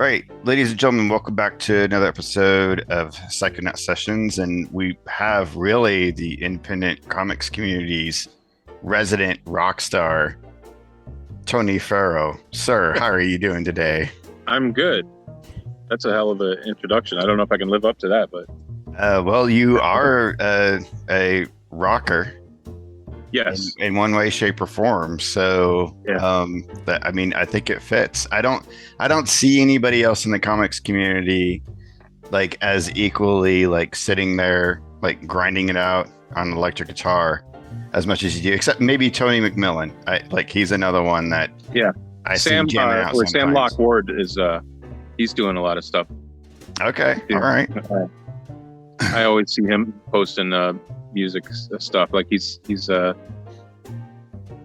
All right, ladies and gentlemen, welcome back to another episode of Psychonaut Sessions. And we have really the independent comics community's resident rock star, Tony FERO. Sir, how are you doing today? I'm good. That's a hell of an introduction. I don't know if I can live up to that, but Well, you are a rocker. yes. In one way, shape, or form. So, Yeah. I mean, I think it fits. I don't see anybody else in the comics community like as equally like sitting there like grinding it out on an electric guitar as much as you do, except maybe Tony McMillan. He's another one that Yeah. I Sam see jamming out or Sam sometimes. Lock-Ward is he's doing a lot of stuff. Okay, Yeah. all right. I always see him posting music stuff. Like he's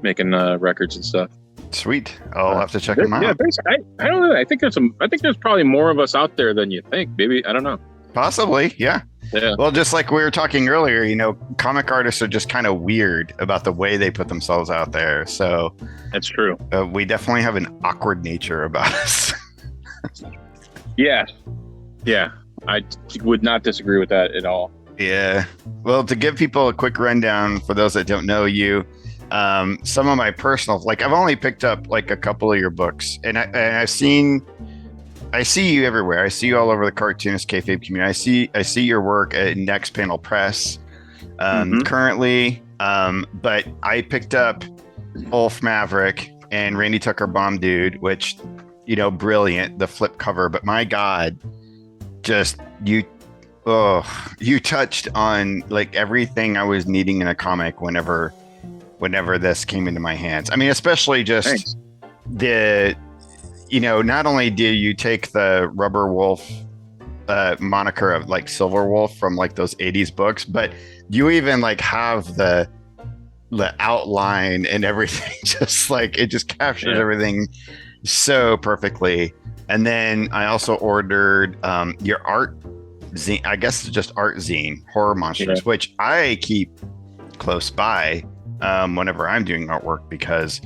making records and stuff. Sweet. I'll have to check him out. Yeah, I don't know. I think there's probably more of us out there than you think. Maybe, I don't know. Possibly, yeah. Yeah. Well, just like we were talking earlier, comic artists are just kind of weird about the way they put themselves out there. So That's true. we definitely have an awkward nature about us. Yeah. Yeah. I would not disagree with that at all. Yeah. Well, to give people a quick rundown for those that don't know you, some of my personal, like I've only picked up like a couple of your books, and I see you everywhere. I see you all over the cartoonist kayfabe community. I see your work at Next Panel Press currently, but I picked up Ulf Maverick and Randy Tucker Bomb Dude, which brilliant, the flip cover. But my God, just you touched on like everything I was needing in a comic whenever this came into my hands. I mean, especially just Thanks. not only do you take the Rubber Wolf moniker of like Silver Wolf from like those 80s books, but you even like have the outline and everything just like it just captures everything so perfectly. And then I also ordered your art zine, I guess it's just art zine, Horror Monsters, which I keep close by whenever I'm doing artwork, because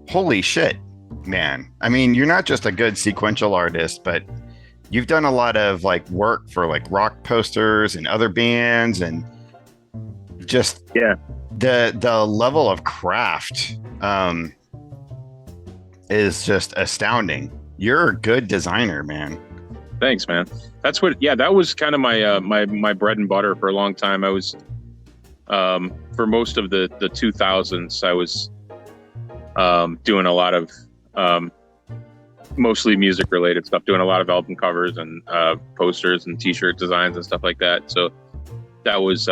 holy shit, man. I mean, you're not just a good sequential artist, but you've done a lot of like work for like rock posters and other bands, and just the level of craft is just astounding. You're a good designer, man. Thanks, man. That's what. Yeah, that was kind of my my bread and butter for a long time. I was for most of the 2000s. I was doing a lot of mostly music related stuff, doing a lot of album covers and posters and T-shirt designs and stuff like that. So that was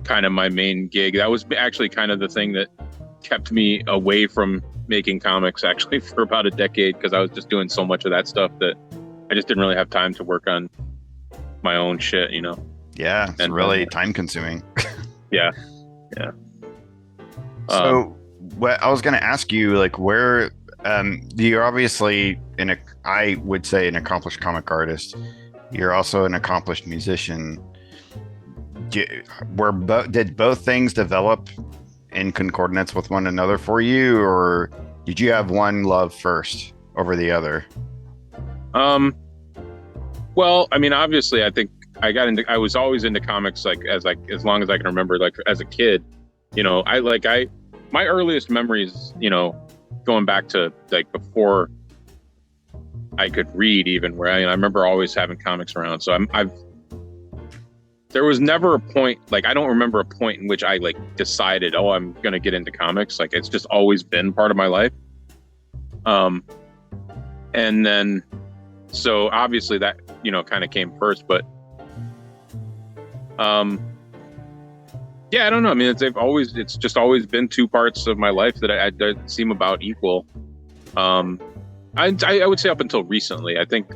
kind of my main gig. That was actually kind of the thing that kept me away from making comics actually for about a decade, because I was just doing so much of that stuff that I just didn't really have time to work on my own shit, Yeah, it's really time consuming. Yeah. So what I was going to ask you, like, where you're obviously I would say an accomplished comic artist. You're also an accomplished musician. Did both things develop in concordance with one another for you, or did you have one love first over the other? Well, I mean, obviously, I think I was always into comics, like as long as I can remember, like as a kid, my earliest memories, going back to like before I could read, even, where I remember always having comics around. So there was never a point, like I don't remember a point in which I like decided, oh, I'm gonna get into comics. Like it's just always been part of my life. And then, so obviously that kind of came first, but yeah, I don't know. I mean, it's just always been two parts of my life that seem about equal. I would say up until recently. I think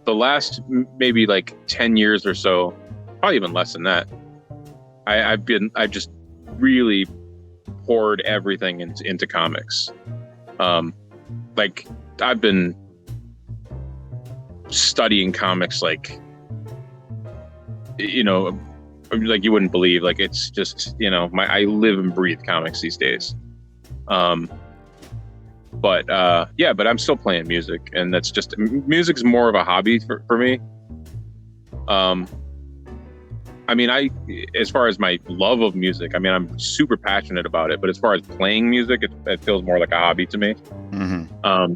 the last maybe like 10 years or so, probably even less than that, I've just really poured everything into comics. Like I've been studying comics like you wouldn't believe. Like it's just I live and breathe comics these days. But yeah, but I'm still playing music, and that's just music's more of a hobby for me. I mean, as far as my love of music, I mean, I'm super passionate about it. But as far as playing music, it feels more like a hobby to me. Mm-hmm.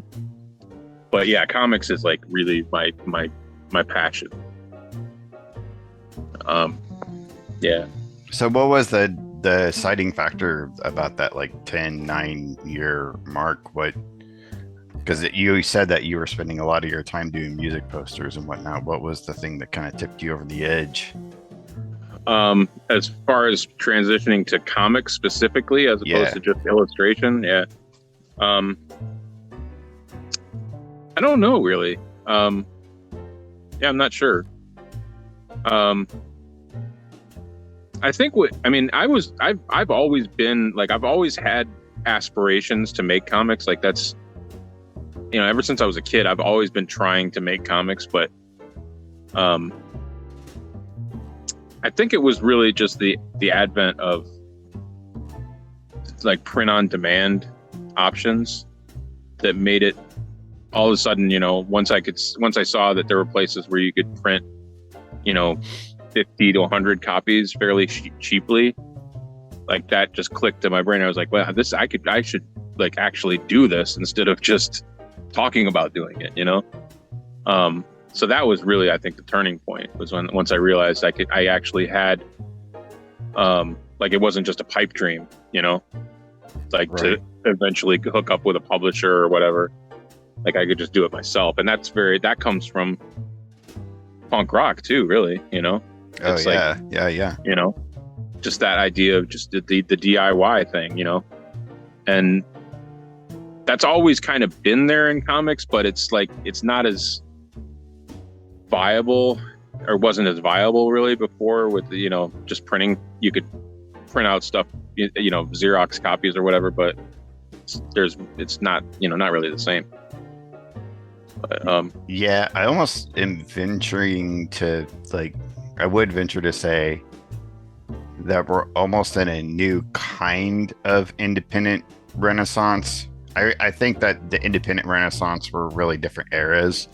But yeah, comics is like really my passion. Yeah. So what was the deciding factor about that like 9 year mark? What, because you said that you were spending a lot of your time doing music posters and whatnot. What was the thing that kind of tipped you over the edge? As far as transitioning to comics specifically, as opposed to just illustration, yeah. I don't know really. Yeah, I'm not sure. I think I've always been like, I've always had aspirations to make comics. Like that's, ever since I was a kid, I've always been trying to make comics, but, I think it was really just the advent of like print on demand options that made it all of a sudden, once I saw that there were places where you could print, 50 to 100 copies fairly cheaply, like that just clicked in my brain. I was like, well, I should like actually do this instead of just talking about doing it, So that was really, I think, the turning point was once I realized I actually had, like, it wasn't just a pipe dream, like right. To eventually hook up with a publisher or whatever. Like I could just do it myself. And that comes from punk rock too, really, It's yeah. Just that idea of just the DIY thing, and that's always kind of been there in comics, but it's like, it's not as viable, or wasn't as viable really before with just printing. You could print out stuff, Xerox copies or whatever, but it's not not really the same. But, yeah, I almost am venturing to I would venture to say that we're almost in a new kind of independent renaissance. I think that the independent renaissance were really different eras.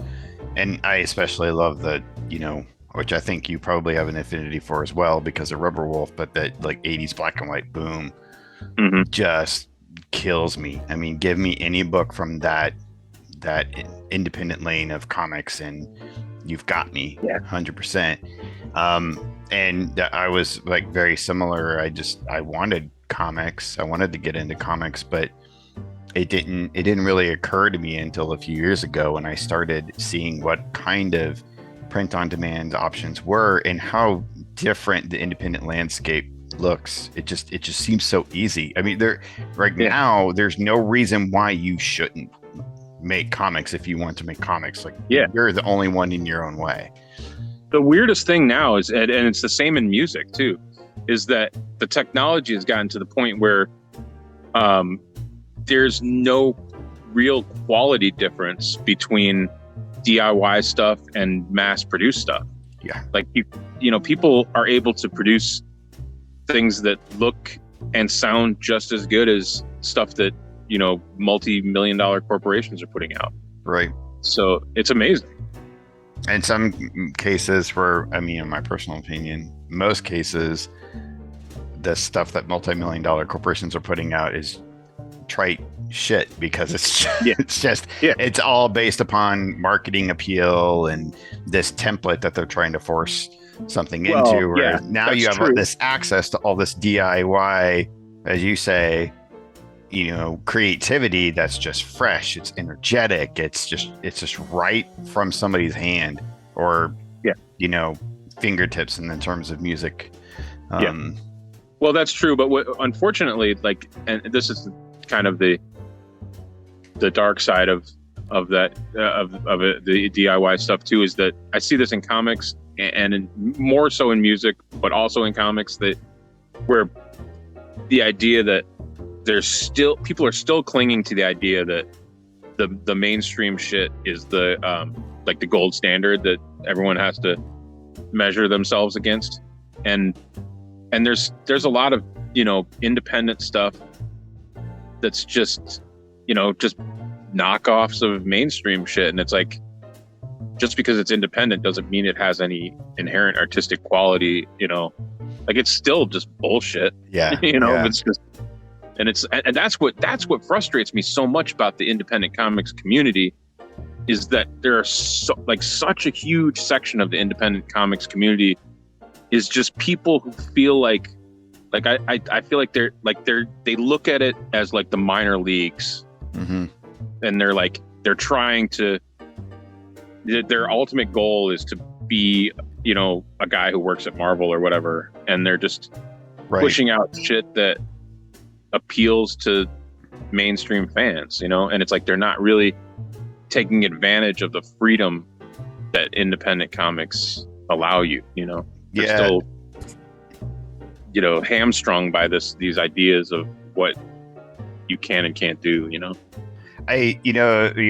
And I especially love the, which I think you probably have an affinity for as well because of Rubber Wolf, but that like 80s black and white boom just kills me. I mean, give me any book from that independent lane of comics and you've got me 100%. And I was like very similar. I wanted comics. I wanted to get into comics, but it didn't really occur to me until a few years ago when I started seeing what kind of print on demand options were and how different the independent landscape looks. It just seems so easy. I mean, now there's no reason why you shouldn't make comics if you want to make comics. Like you're the only one in your own way. The weirdest thing now is, and it's the same in music too, is that the technology has gotten to the point where there's no real quality difference between DIY stuff and mass produced stuff. Yeah. Like people are able to produce things that look and sound just as good as stuff that, multi-million-dollar corporations are putting out. Right. So it's amazing. In some cases in my personal opinion, most cases, the stuff that multi-million-dollar corporations are putting out is trite shit because it's all based upon marketing appeal and this template that they're trying to force something into. Where now you have this access to all this DIY, as you say, creativity that's just fresh. It's energetic. It's just right from somebody's hand or fingertips in terms of music. Well, that's true, but unfortunately, and this is kind of the dark side of that the DIY stuff too, is that I see this in comics and more so in music, but also in comics, that where the idea that people are still clinging to the idea that the mainstream shit is the like the gold standard that everyone has to measure themselves against, and there's a lot of independent stuff that's just knockoffs of mainstream shit, and it's like, just because it's independent doesn't mean it has any inherent artistic quality, like it's still just bullshit. Yeah. It's just, and that's what frustrates me so much about the independent comics community, is that there are such a huge section of the independent comics community is just people who feel like I feel like they look at it as like the minor leagues, mm-hmm. and they're trying to, their ultimate goal is to be, a guy who works at Marvel or whatever, and they're just pushing out shit that appeals to mainstream fans, and it's like they're not really taking advantage of the freedom that independent comics allow you. They're still, hamstrung by these ideas of what you can and can't do. You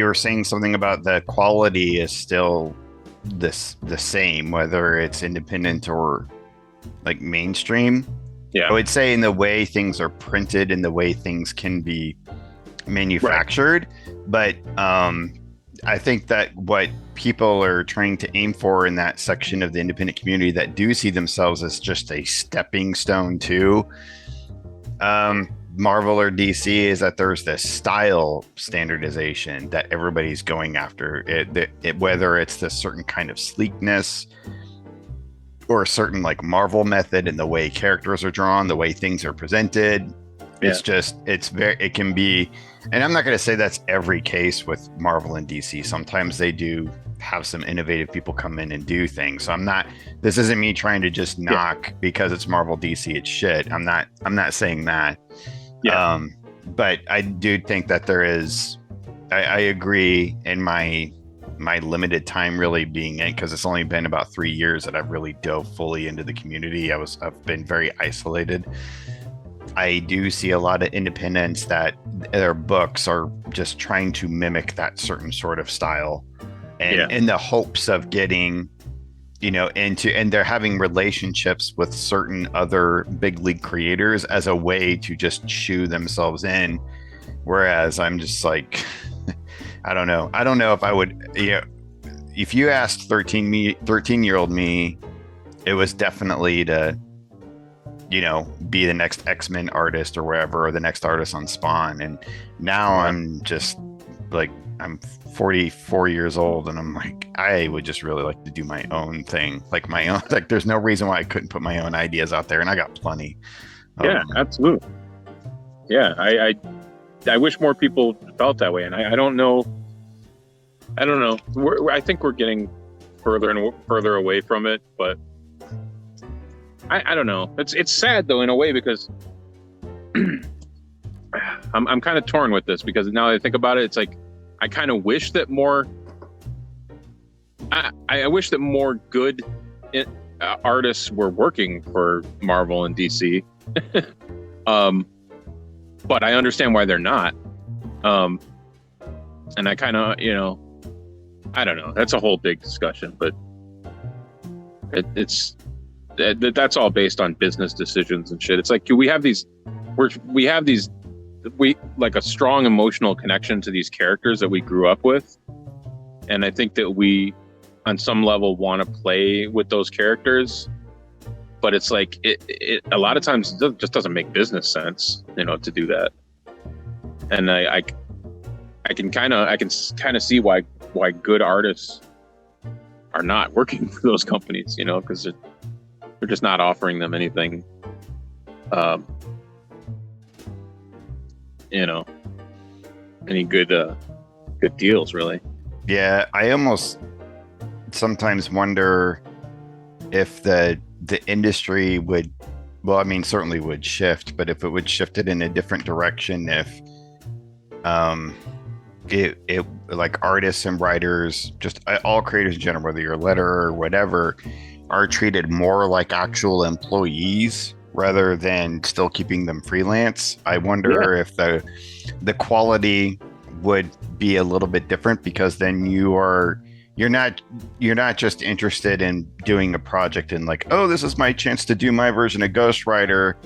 were saying something about the quality is still the same, whether it's independent or like mainstream. I would say in the way things are printed and the way things can be manufactured. But I think that what people are trying to aim for in that section of the independent community that do see themselves as just a stepping stone to Marvel or DC is that there's this style standardization that everybody's going after. Whether it's this certain kind of sleekness or a certain like Marvel method in the way characters are drawn, the way things are presented. It can be, and I'm not going to say that's every case with Marvel and DC. Sometimes they do have some innovative people come in and do things. So this isn't me trying to just knock because it's Marvel, DC, it's shit. I'm not saying that. But I do think that there is, I agree in my limited time really being in, because it's only been about 3 years that I've really dove fully into the community. I've been very isolated. I do see a lot of independents that their books are just trying to mimic that certain sort of style, and in the hopes of getting, and they're having relationships with certain other big league creators as a way to just shoe themselves in. Whereas I'm just like, I don't know if I would, if you asked 13-year-old me, it was definitely to, be the next X-Men artist or wherever, or the next artist on Spawn. And now I'm just like, I'm 44 years old and I'm like, I would just really like to do my own thing, like my own, like there's no reason why I couldn't put my own ideas out there, and I got plenty. Absolutely. I wish more people felt that way. And I don't know. I think we're getting further and further away from it, but I don't know. It's sad though in a way, because I'm kind of torn with this, because now that I think about it, it's like I kind of wish that more. I wish that more good artists were working for Marvel and DC, but I understand why they're not. And I kind of, I don't know. That's a whole big discussion, but that's all based on business decisions and shit. It's like, we have like a strong emotional connection to these characters that we grew up with. And I think that we, on some level, want to play with those characters, but it's like, it a lot of times it just doesn't make business sense, to do that. And I can kind of see why good artists are not working for those companies, because they're just not offering them anything, any good deals, really. Yeah, I almost sometimes wonder if the industry would, well, I mean, certainly would shift, but if it would shift it in a different direction, if it like artists and writers, just all creators in general, whether you're a letterer or whatever, are treated more like actual employees rather than still keeping them freelance. I wonder if the quality would be a little bit different, because then you're not just interested in doing a project and like, oh, this is my chance to do my version of Ghost Rider,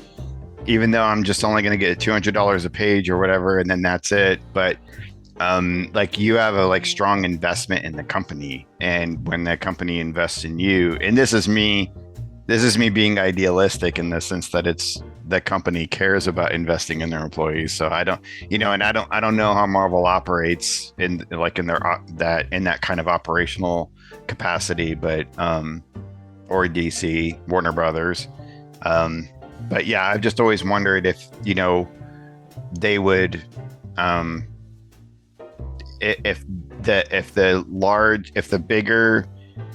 even though I'm just only going to get $200 a page or whatever, and then that's it. But like you have a like strong investment in the company, and when the company invests in you, and this is me being idealistic in the sense that it's the company cares about investing in their employees. So I don't, and I don't know how Marvel operates in like in their that kind of operational capacity, but or DC, Warner Brothers. But yeah, I've just always wondered if they would, if the bigger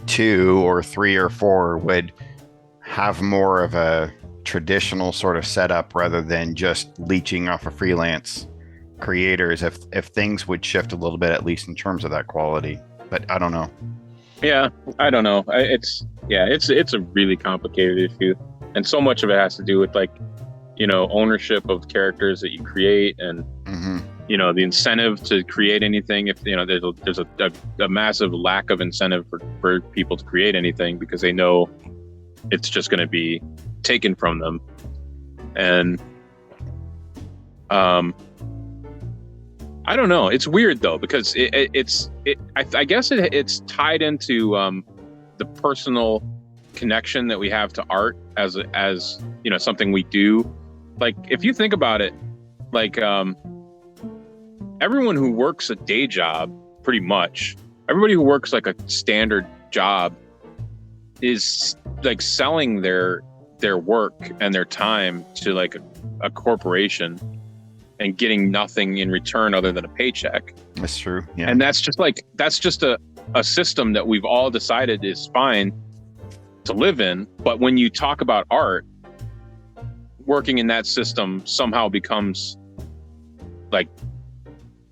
two or three or four would have more of a traditional sort of setup rather than just leeching off of freelance creators, if things would shift a little bit, at least in terms of that quality. But I don't know. Yeah, I don't know. It's a really complicated issue, and so much of it has to do with like, ownership of characters that you create, and the incentive to create anything. If there's a massive lack of incentive for people to create anything because they know it's just going to be taken from them. And I don't know. It's weird though, because I guess it's tied into the personal connection that we have to art as something we do. Like if you think about it, like everyone who works a day job, pretty much everybody who works like a standard job is like selling their work and their time to like a corporation and getting nothing in return other than a paycheck. That's true. Yeah. And that's just a system that we've all decided is fine to live in. But when you talk about art, working in that system somehow becomes like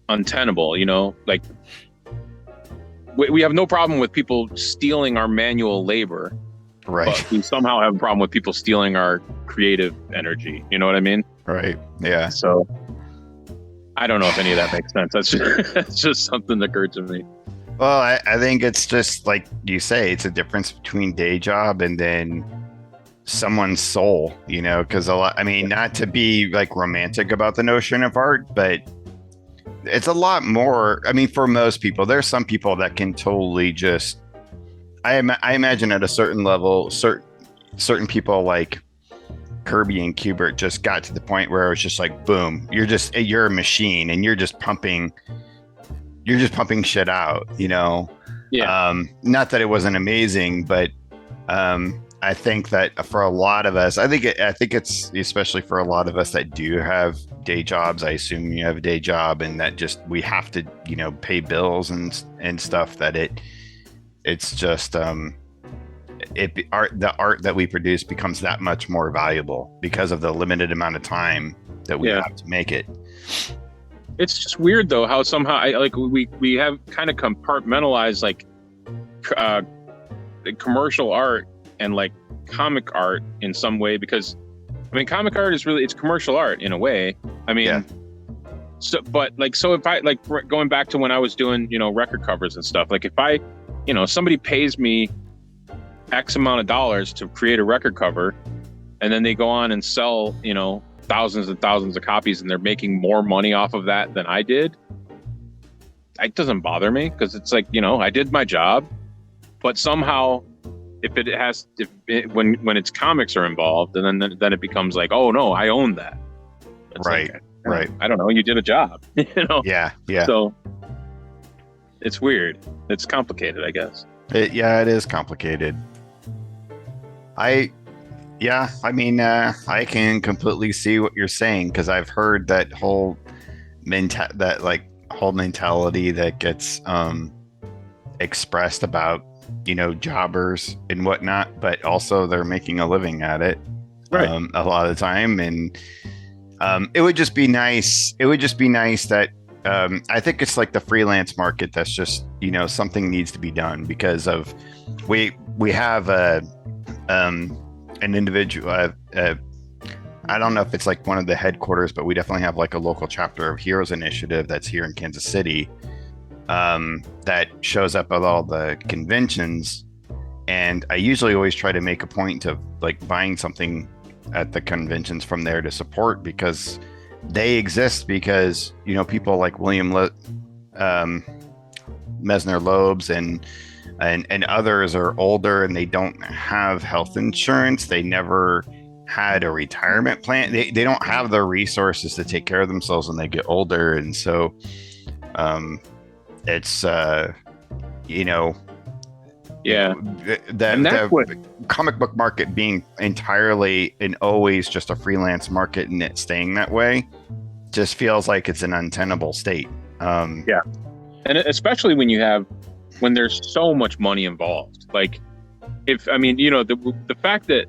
untenable, like we have no problem with people stealing our manual labor, right? But we somehow have a problem with people stealing our creative energy. You know what I mean? Right. Yeah. So I don't know if any of that makes sense. That's just something that occurred to me. Well, I think it's just like you say, it's a difference between day job and then someone's soul, because not to be like romantic about the notion of art, but it's a lot more. I mean, for most people, there's some people that can totally just, I imagine at a certain level, certain people like Kirby and Kubert just got to the point where it was just like, boom, you're a machine and you're just pumping shit out, Yeah. Not that it wasn't amazing, but I think that for a lot of us, I think it's especially for a lot of us that do have day jobs. I assume you have a day job, and that just we have to, pay bills and stuff. That it's just the art that we produce becomes that much more valuable because of the limited amount of time that we have to make it. It's just weird though how somehow we have kind of compartmentalized like commercial art and like comic art in some way, because comic art is really, it's commercial art in a way. So if I like going back to when I was doing record covers and stuff, like if I somebody pays me X amount of dollars to create a record cover, and then they go on and sell thousands and thousands of copies, and they're making more money off of that than I did, it doesn't bother me, because it's like, I did my job. But somehow when its comics are involved, and then it becomes like, oh no, I own that. It's right. Like, right. I don't know, you did a job. Yeah. So it's weird. It's complicated, I guess. It is complicated. I can completely see what you're saying, because I've heard that whole mentality that gets expressed about jobbers and whatnot, but also they're making a living at it, right? A lot of the time, and it would just be nice that I think it's like the freelance market that's just something needs to be done, because of we have an individual, I don't know if it's like one of the headquarters, but we definitely have like a local chapter of Heroes Initiative that's here in Kansas City, that shows up at all the conventions, and I usually always try to make a point of like buying something at the conventions from there to support, because they exist because people like William um, Mesner Loebs and others are older and they don't have health insurance. They never had a retirement plan. They don't have the resources to take care of themselves when they get older. And so it's, you know, Yeah. the comic book market being entirely and always just a freelance market and it staying that way just feels like it's an untenable state. Yeah. And especially when there's so much money involved. Like, the fact that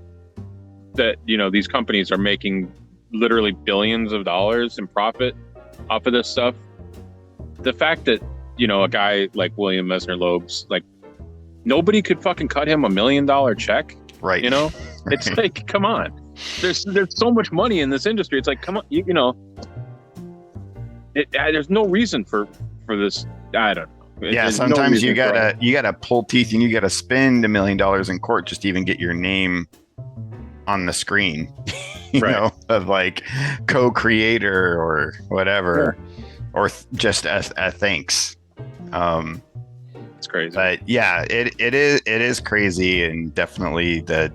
these companies are making literally billions of dollars in profit off of this stuff, the fact that, a guy like William Mesner Loebs, like, nobody could fucking cut him $1 million check. Right. It's like, come on. There's so much money in this industry. It's like, come on, there's no reason for this. I don't know. Yeah, sometimes you gotta pull teeth and you gotta spend $1 million in court just to even get your name on the screen, of like co-creator or whatever, or just a thanks. It's crazy. But yeah, it is crazy, and definitely that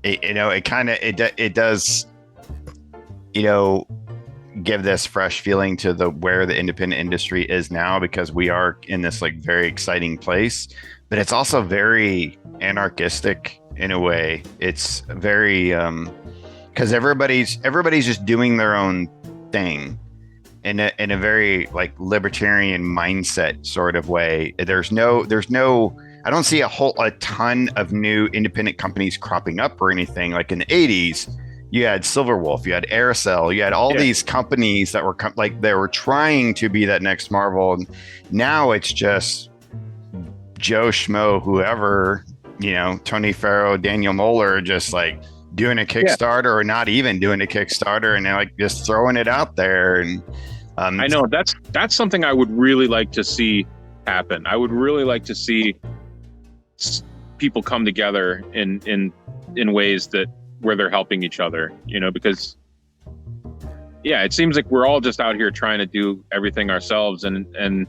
it does give this fresh feeling to where the independent industry is now, because we are in this like very exciting place, but it's also very anarchistic in a way. It's very because everybody's just doing their own thing in a very like libertarian mindset sort of way. There's no I don't see a ton of new independent companies cropping up or anything. Like in the 80s, you had Silverwolf, you had Aircell, you had all these companies that were they were trying to be that next Marvel. And now it's just Joe Schmo, whoever, Tony FERO, Daniel Moeller, just like doing a Kickstarter or not even doing a Kickstarter, and they're like just throwing it out there. And I know that's something I would really like to see happen. I would really like to see people come together in ways where they're helping each other, because it seems like we're all just out here trying to do everything ourselves, and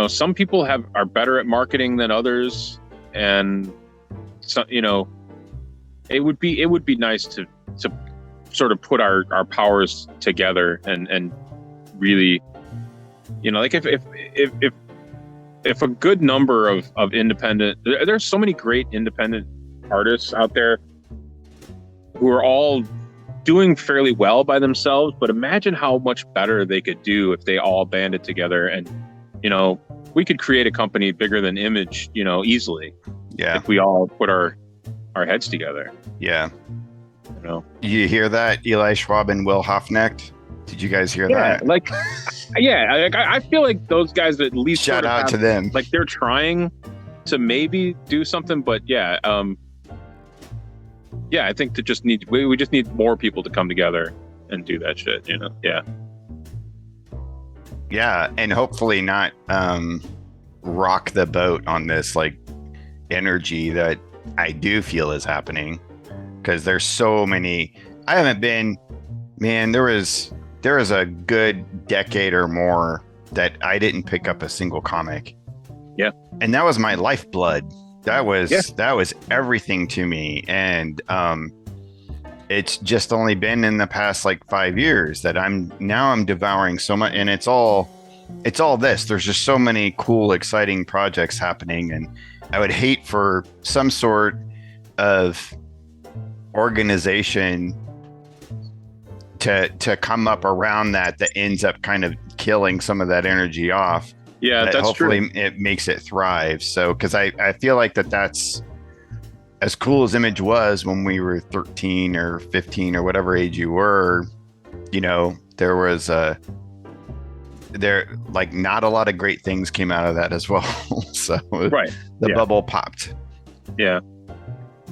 some people are better at marketing than others, and so it would be nice to sort of put our powers together and really, like if a good number of independent, there's so many great independent artists out there who are all doing fairly well by themselves, but imagine how much better they could do if they all banded together, and we could create a company bigger than Image, easily. Yeah, if we all put our heads together. Yeah. You hear that, Eli Schwab and Will Hoffnecht? Did you guys hear that? I feel like those guys at least shout out to them. Like they're trying to maybe do something, but I think we just need more people to come together and do that shit, Yeah, and hopefully not rock the boat on this like energy that I do feel is happening, because there's so many. I haven't been, man, there was a good decade or more that I didn't pick up a single comic. Yeah. And that was my lifeblood. That was everything to me. And it's just only been in the past like 5 years that I'm devouring so much, and it's all this. There's just so many cool, exciting projects happening, and I would hate for some sort of organization to come up around that ends up kind of killing some of that energy off. Yeah, that's hopefully true. It makes it thrive. So, because I feel like that's as cool as Image was when we were 13 or 15 or whatever age you were, there was not a lot of great things came out of that as well. So the bubble popped. Yeah.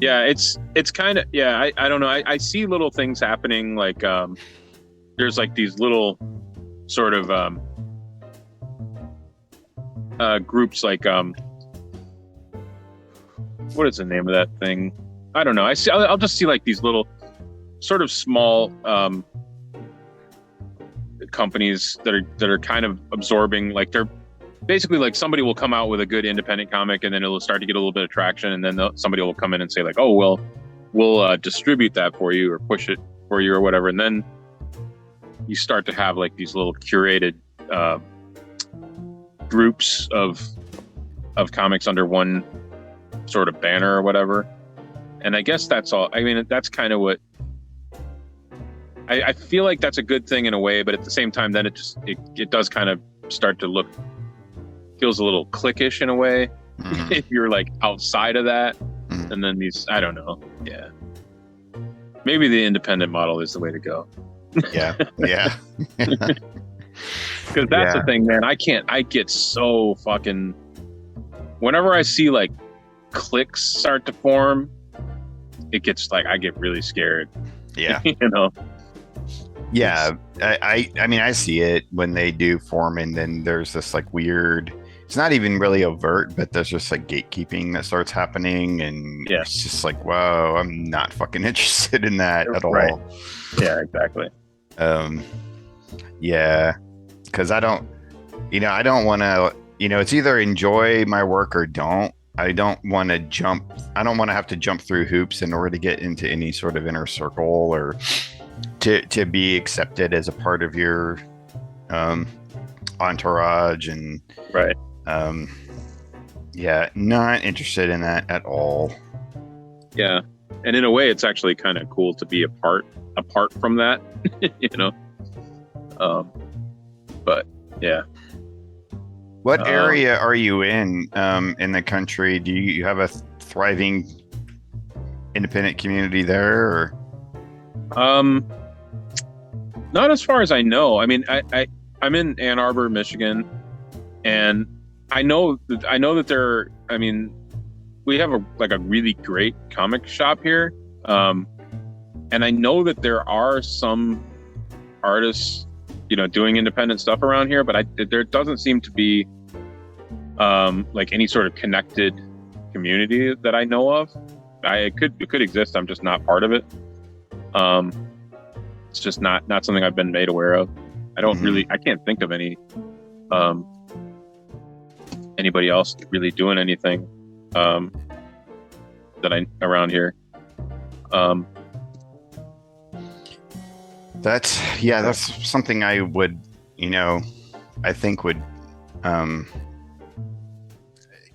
Yeah, it's kind of, I don't know. I see little things happening, like there's like these little sort of groups, like what is the name of that thing? I don't know. I'll just see like these little sort of small companies that are kind of absorbing, like they're basically like somebody will come out with a good independent comic and then it'll start to get a little bit of traction, and then somebody will come in and say like, oh well, we'll distribute that for you or push it for you or whatever, and then you start to have like these little curated groups of comics under one sort of banner or whatever. And I guess that's all. I mean, that's kind of what I feel like that's a good thing in a way, but at the same time, then it does kind of start to feels a little cliquish in a way. Mm-hmm. If you're like outside of that. Mm-hmm. And then I don't know. Yeah. Maybe the independent model is the way to go. Yeah. Yeah. Because that's the thing, man. I get so fucking, whenever I see like cliques start to form, it gets like, I get really scared. Yeah. You know? Yeah. I mean, I see it when they do form, and then there's this like weird, it's not even really overt, but there's just like gatekeeping that starts happening, and it's just like, whoa, I'm not fucking interested in that at all. Yeah, exactly. Yeah, because I don't want to, it's either enjoy my work or don't. I don't want to have to jump through hoops in order to get into any sort of inner circle or to be accepted as a part of your entourage, and not interested in that at all. Yeah. And in a way, it's actually kind of cool to be apart from that, but yeah. What area are you in the country? Do you have a thriving independent community there, or? Not as far as I know. I mean, I'm in Ann Arbor, Michigan, and I know that there. I mean, we have a really great comic shop here, and I know that there are some artists, doing independent stuff around here, but there doesn't seem to be like any sort of connected community that I know of. It could exist. I'm just not part of it. It's just not something I've been made aware of. I don't really. I can't think of anybody else really doing anything that I around here. That's something I would, I think would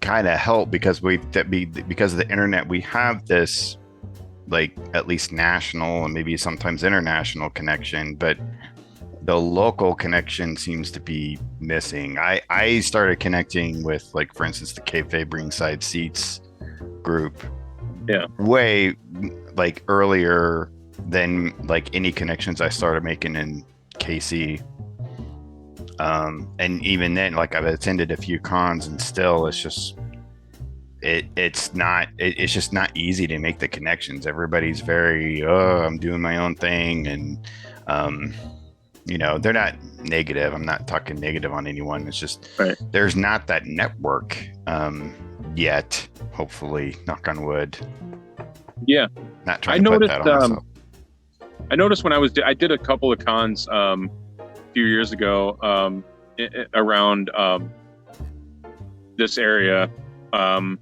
kind of help, because because of the internet, we have this like at least national and maybe sometimes international connection, but the local connection seems to be missing. I started connecting with, like, for instance, the Kayfabe Ringside Seats group way like earlier than like any connections I started making in KC. And even then, like, I've attended a few cons, and still it's just it's just not easy to make the connections. Everybody's very, I'm doing my own thing, and they're not negative. I'm not talking negative on anyone. It's just there's not that network yet. Hopefully, knock on wood. Yeah, not trying to put that on myself. I noticed when I did a couple of cons a few years ago around this area, and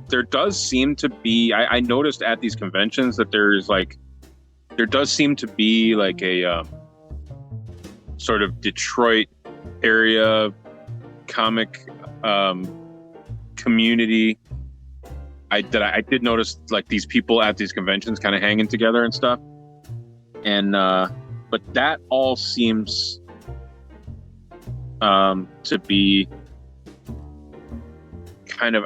there does seem to be. I noticed at these conventions that there does seem to be like a sort of Detroit area comic community. I did notice like these people at these conventions kind of hanging together and stuff, and but that all seems to be kind of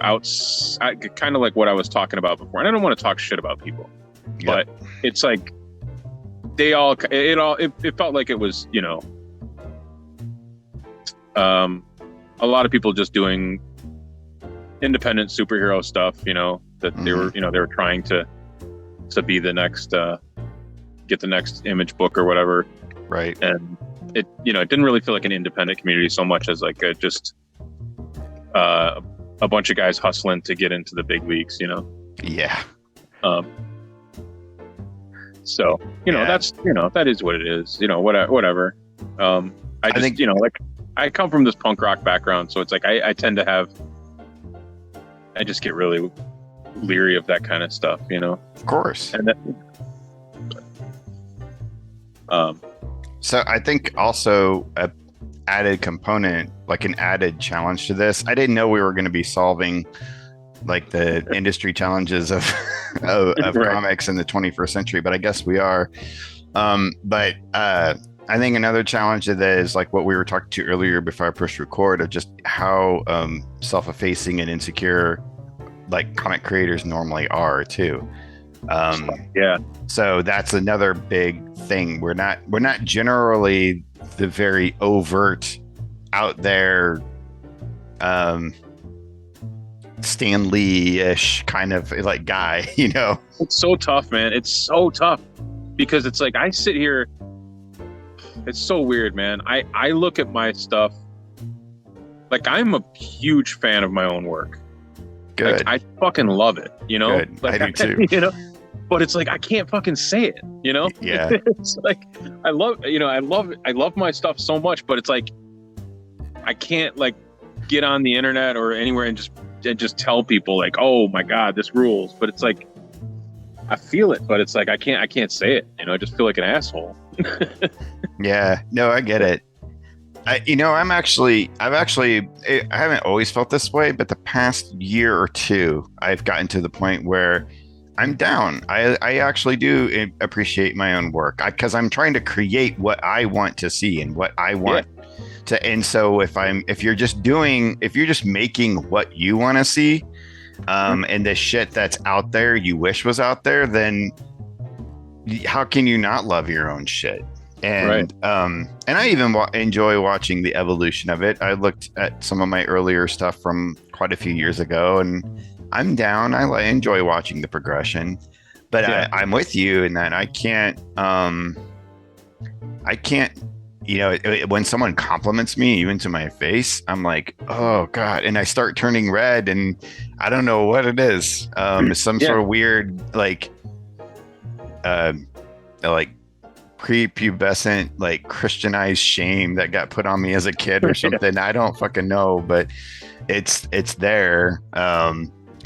kind of like what I was talking about before. And I don't want to talk shit about people, but it's like it felt like it was, a lot of people just doing independent superhero stuff, that they were trying to be the next get the next Image book or whatever, right? And it didn't really feel like an independent community so much as like just a bunch of guys hustling to get into the big leagues, Yeah. So, that's, that is what it is, whatever. I think, like, I come from this punk rock background, so it's like, I tend to have, I just get really leery of that kind of stuff, Of course. And so I think also a added component, like an added challenge to this, I didn't know we were going to be solving like the industry challenges of right. Comics in the 21st century, but I guess we are. But I think another challenge to that is like what we were talking to earlier before I pushed record, of just how self-effacing and insecure like comic creators normally are too. Yeah. So that's another big thing. We're not generally the very overt, out there, Stan Lee-ish kind of like guy, It's so tough, man. It's so tough because it's like I sit here. It's so weird, man. I look at my stuff like I'm a huge fan of my own work. Good. Like, I fucking love it, Good. Like, I do too. But it's like I can't fucking say it, Yeah. It's like I love my stuff so much, but it's like I can't like get on the internet or anywhere and just tell people like, oh my God, this rules. But it's like I feel it, but it's like I can't say it. I just feel like an asshole. Yeah. No, I get it. I haven't always felt this way, but the past year or two, I've gotten to the point where I'm down. I actually do appreciate my own work because I'm trying to create what I want to see and what I want to. And so if you're just making what you want to see, and the shit that's out there you wish was out there, then how can you not love your own shit? And and I even enjoy watching the evolution of it. I looked at some of my earlier stuff from quite a few years ago, and I'm down. I enjoy watching the progression, but I'm with you in that I can't. When someone compliments me, even to my face, I'm like, oh God, and I start turning red, and I don't know what it is. It's some sort of weird like prepubescent like Christianized shame that got put on me as a kid or something. I don't fucking know, but it's there.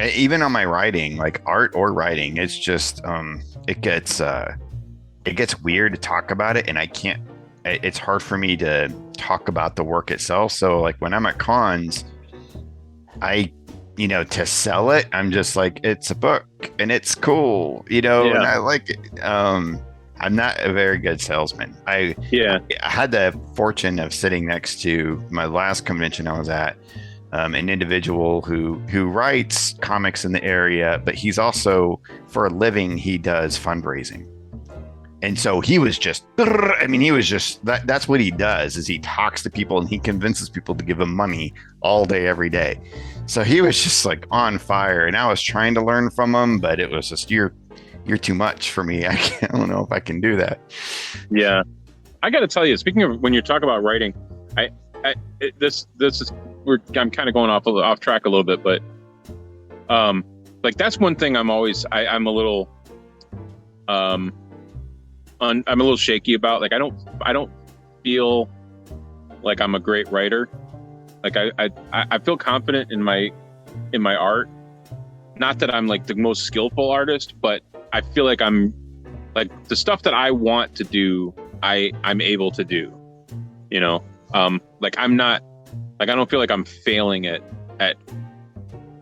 Even on my writing, like art or writing, it's just it gets weird to talk about it, and I can't. It's hard for me to talk about the work itself. So like when I'm at cons, to sell it, I'm just like, it's a book and it's cool, and I like it. I'm not a very good salesman. I had the fortune of sitting next to my last convention I was at, an individual who writes comics in the area, but he's also, for a living, he does fundraising. And so he was just, that's what he does, is he talks to people and he convinces people to give him money all day, every day. So he was just like on fire, and I was trying to learn from him, but it was just, you're too much for me. I don't know if I can do that. Yeah. I got to tell you, speaking of when you talk about writing, I'm kind of going off track a little bit, but like that's one thing I'm a little I'm a little shaky about. Like I don't feel like I'm a great writer. Like I feel confident in my art. Not that I'm like the most skillful artist, but I feel like I'm like the stuff that I want to do, I'm able to do, like I'm not, like, I don't feel like I'm failing at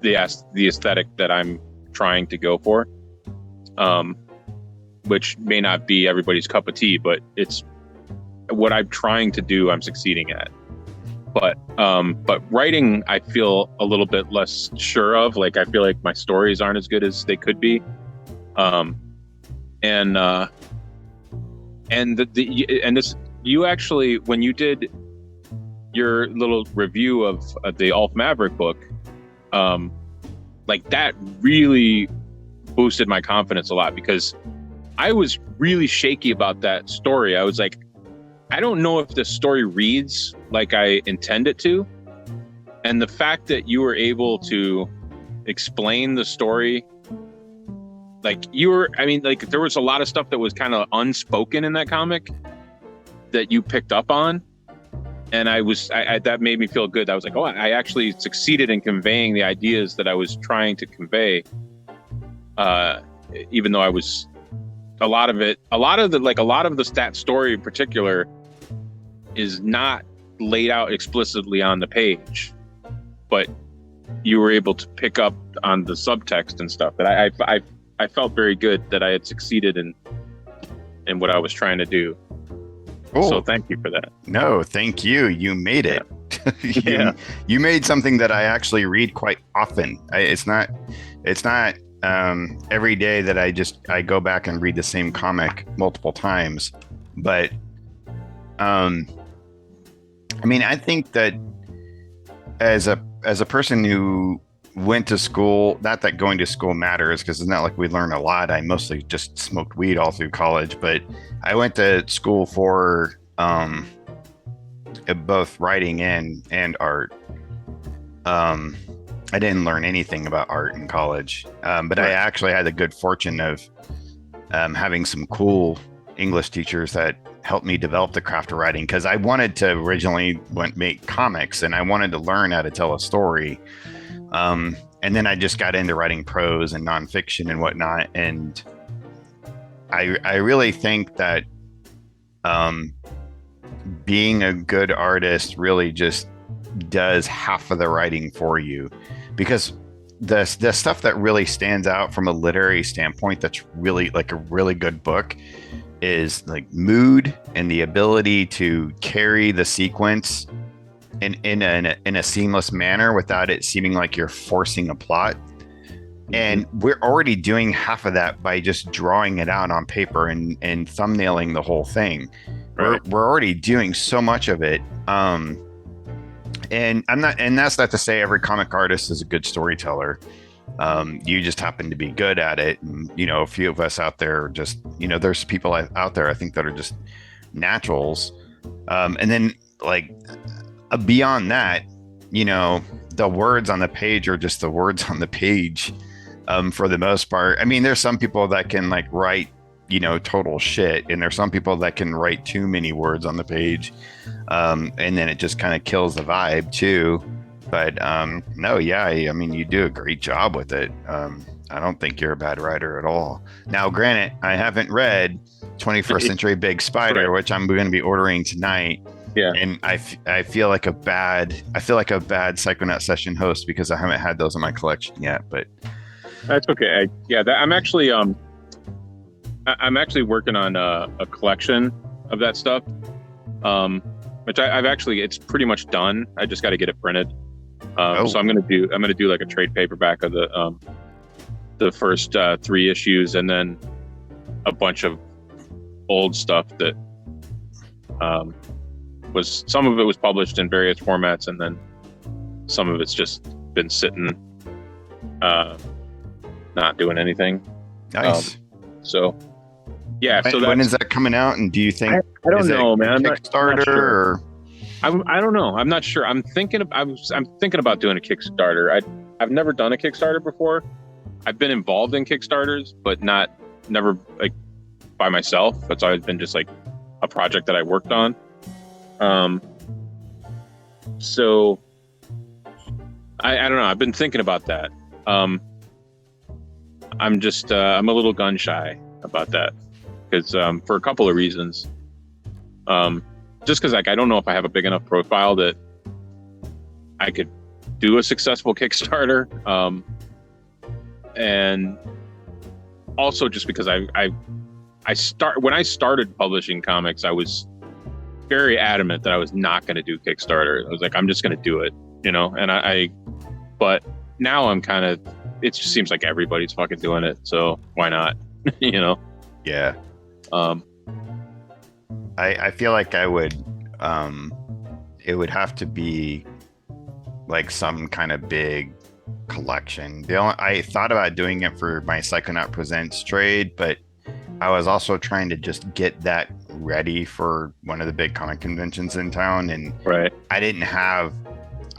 the aesthetic that I'm trying to go for. Which may not be everybody's cup of tea, but it's what I'm trying to do, I'm succeeding at. But writing, I feel a little bit less sure of. Like, I feel like my stories aren't as good as they could be. You actually, when you did your little review of the Ulf Maverick book, like that really boosted my confidence a lot, because I was really shaky about that story. I was like, I don't know if the story reads like I intend it to. And the fact that you were able to explain the story like you were, I mean, like there was a lot of stuff that was kind of unspoken in that comic that you picked up on. And I that made me feel good. I was like, oh, I actually succeeded in conveying the ideas that I was trying to convey. Even though I was, a lot of the stat story in particular is not laid out explicitly on the page, but you were able to pick up on the subtext and stuff. That I felt very good that I had succeeded in what I was trying to do. Cool. So thank you for that. No, thank you. You made it. Yeah. You made something that I actually read quite often. It's not every day that I go back and read the same comic multiple times. But I mean, I think that as a person who went to school, not that going to school matters because it's not like we learn a lot. I mostly just smoked weed all through college, but I went to school for both writing and art. I didn't learn anything about art in college, but right. I actually had the good fortune of having some cool English teachers that helped me develop the craft of writing, because I wanted to originally make comics and I wanted to learn how to tell a story. And then I just got into writing prose and nonfiction and whatnot. And I really think that being a good artist really just does half of the writing for you, because the stuff that really stands out from a literary standpoint that's really like a really good book is like mood and the ability to carry the sequence in a seamless manner without it seeming like you're forcing a plot. And we're already doing half of that by just drawing it out on paper and thumbnailing the whole thing. Right. We're already doing so much of it. And that's not to say every comic artist is a good storyteller. You just happen to be good at it. And, you know, a few of us out there just, you know, there's people out there, I think, that are just naturals. And then like beyond that, you know, the words on the page are just the words on the page. For the most part. I mean, there's some people that can like write, you know, total shit, and there's some people that can write too many words on the page, and then it just kind of kills the vibe too. But no, yeah, I mean, you do a great job with it. I don't think you're a bad writer at all. Now, granted, I haven't read 21st Century Big Spider, which I'm going to be ordering tonight. Yeah, and I feel like a bad Psychonaut Session host because I haven't had those in my collection yet, but. That's okay. I'm actually working on a collection of that stuff, which I've actually, it's pretty much done. I just got to get it printed. So I'm gonna do like a trade paperback of the first 3 issues, and then a bunch of old stuff that was, some of it was published in various formats, and then some of it's just been sitting. Not doing anything. Nice. So yeah. So when is that coming out? And do you think I don't know, man? I'm Kickstarter not sure. Or I don't know. I'm not sure. I'm thinking about doing a Kickstarter. I've never done a Kickstarter before. I've been involved in Kickstarters, but never like by myself. It's always been just like a project that I worked on. So I don't know. I've been thinking about that. I'm just I'm a little gun shy about that because for a couple of reasons. Just because like I don't know if I have a big enough profile that I could do a successful Kickstarter, and also just because when I started publishing comics, I was very adamant that I was not going to do Kickstarter. I was like, I'm just going to do it, you know. And but now I'm kind of. It just seems like everybody's fucking doing it, so why not? You know? Yeah. I feel like I would. It would have to be like some kind of big collection. I thought about doing it for my Psychonaut Presents trade, but I was also trying to just get that ready for one of the big comic conventions in town, and right.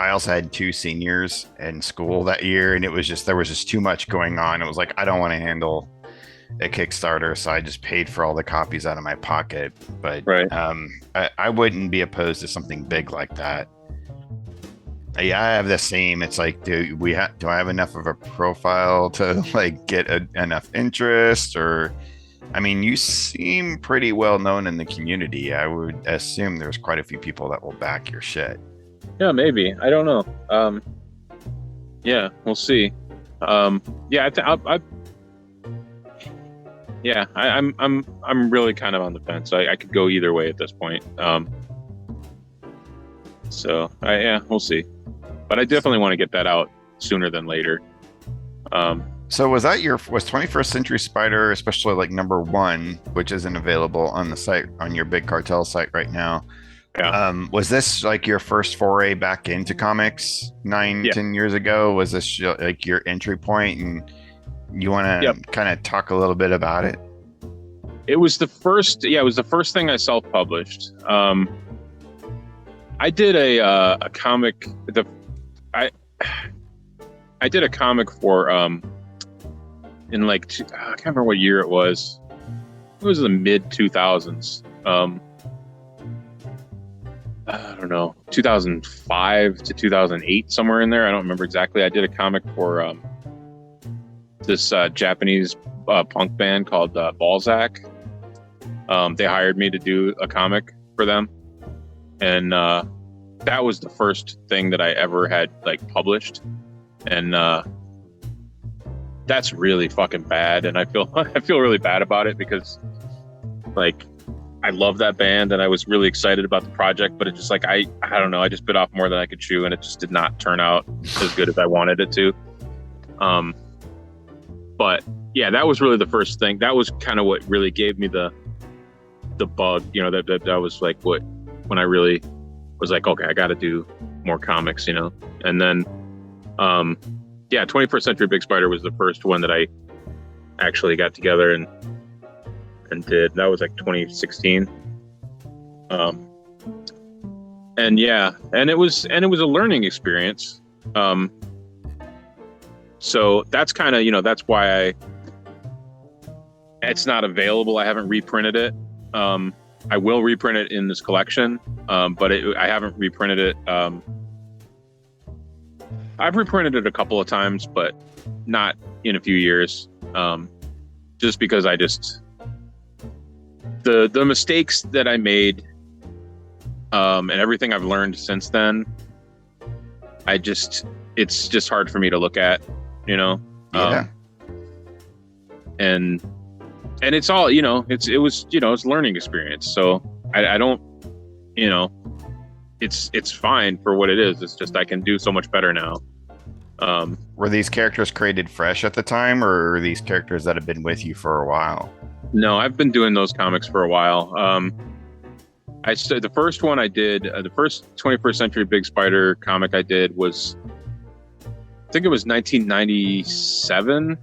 I also had 2 seniors in school that year, and there was just too much going on. It was like, I don't want to handle a Kickstarter, so I just paid for all the copies out of my pocket. But Right. I wouldn't be opposed to something big like that. Yeah, I have the same. It's like, do I have enough of a profile to like get enough interest? Or, I mean, you seem pretty well known in the community. I would assume there's quite a few people that will back your shit. Yeah, maybe. I don't know. Yeah, we'll see. Yeah, yeah, I'm really kind of on the fence. I could go either way at this point. So yeah, we'll see. But I definitely want to get that out sooner than later. So was 21st Century Spider, especially like #1, which isn't available on the site, on your Big Cartel site right now? Yeah. Was this like your first foray back into comics 9, Yeah. 10 years ago? Was this like your entry point, and you want to Yep. kind of talk a little bit about it? It was the first. Yeah, it was the first thing I self-published. I did a comic. I did a comic for in like I can't remember what year it was. It was the mid 2000s. I don't know, 2005 to 2008, somewhere in there. I don't remember exactly. I did a comic for this Japanese punk band called Balzac. They hired me to do a comic for them, and that was the first thing that I ever had like published, and that's really fucking bad. And I feel really bad about it, because like I love that band and I was really excited about the project, but it just like I don't know, I just bit off more than I could chew, and it just did not turn out as good as I wanted it to. But yeah, that was really the first thing. That was kind of what really gave me the bug, you know, that was like when I really was like, okay, I got to do more comics, you know. And then yeah, 21st Century Big Spider was the first one that I actually got together and did. That was like 2016. And yeah, and it was a learning experience. So that's kind of, you know, that's why it's not available. I haven't reprinted it. I will reprint it in this collection, but I haven't reprinted it. I've reprinted it a couple of times, but not in a few years. Just because the mistakes that I made, and everything I've learned since then, it's just hard for me to look at, you know? Yeah. And it's all, you know, it was, you know, it's a learning experience. So I don't, you know, it's fine for what it is. It's just, I can do so much better now. Were these characters created fresh at the time, or are these characters that have been with you for a while? No, I've been doing those comics for a while. The first one I did, the first 21st Century Big Spider comic I did was, I think it was 1997.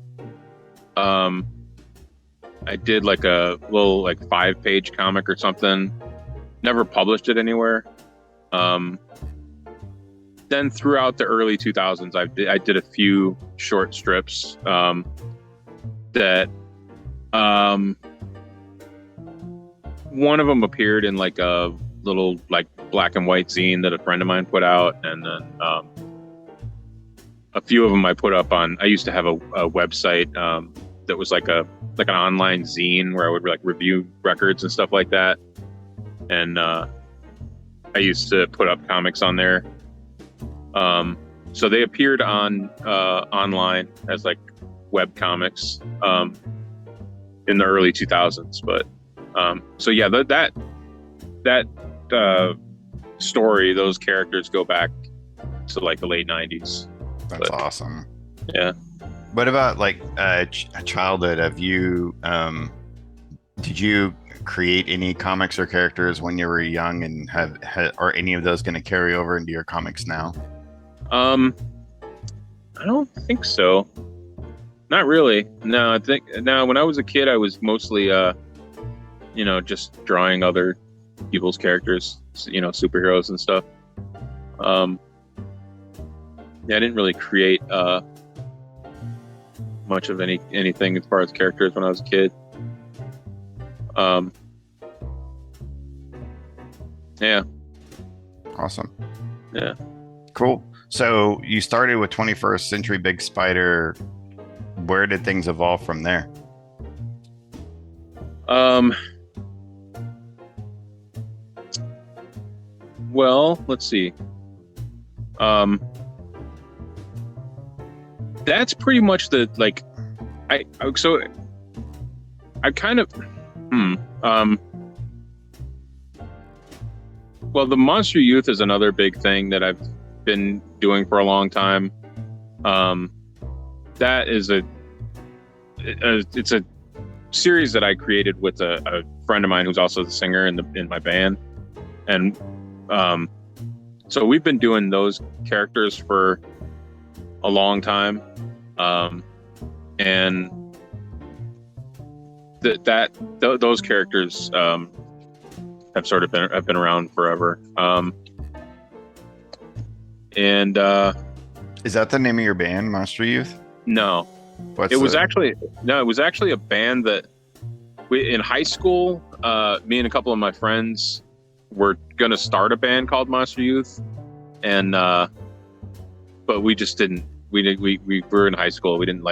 I did like a little like 5-page comic or something. Never published it anywhere. Then throughout the early 2000s, I did a few short strips that one of them appeared in like a little like black and white zine that a friend of mine put out, and then a few of them I put up on. I used to have a website that was like an online zine where I would like review records and stuff like that, and I used to put up comics on there. So they appeared on online as like web comics in the early 2000s. But so yeah, that story, those characters go back to like the late 90s. That's awesome. Yeah. What about like childhood? Have you did you create any comics or characters when you were young, and are any of those going to carry over into your comics now? I don't think so. Not really. No, I think when I was a kid, I was mostly, you know, just drawing other people's characters, you know, superheroes and stuff. Yeah, I didn't really create much of anything as far as characters when I was a kid. Yeah. Awesome. Yeah. Cool. So you started with 21st Century Big Spider. Where did things evolve from there? Well, let's see. That's pretty much the, like, I kind of, well, the Monster Youth is another big thing that I've been doing for a long time. That is it's a series that I created with a friend of mine who's also the singer in my band, and so we've been doing those characters for a long time, and those characters have sort of been around forever. And is that the name of your band, Monster Youth? No. It was actually a band that in high school, me and a couple of my friends were gonna start a band called Monster Youth, and but we just didn't. We were in high school. We didn't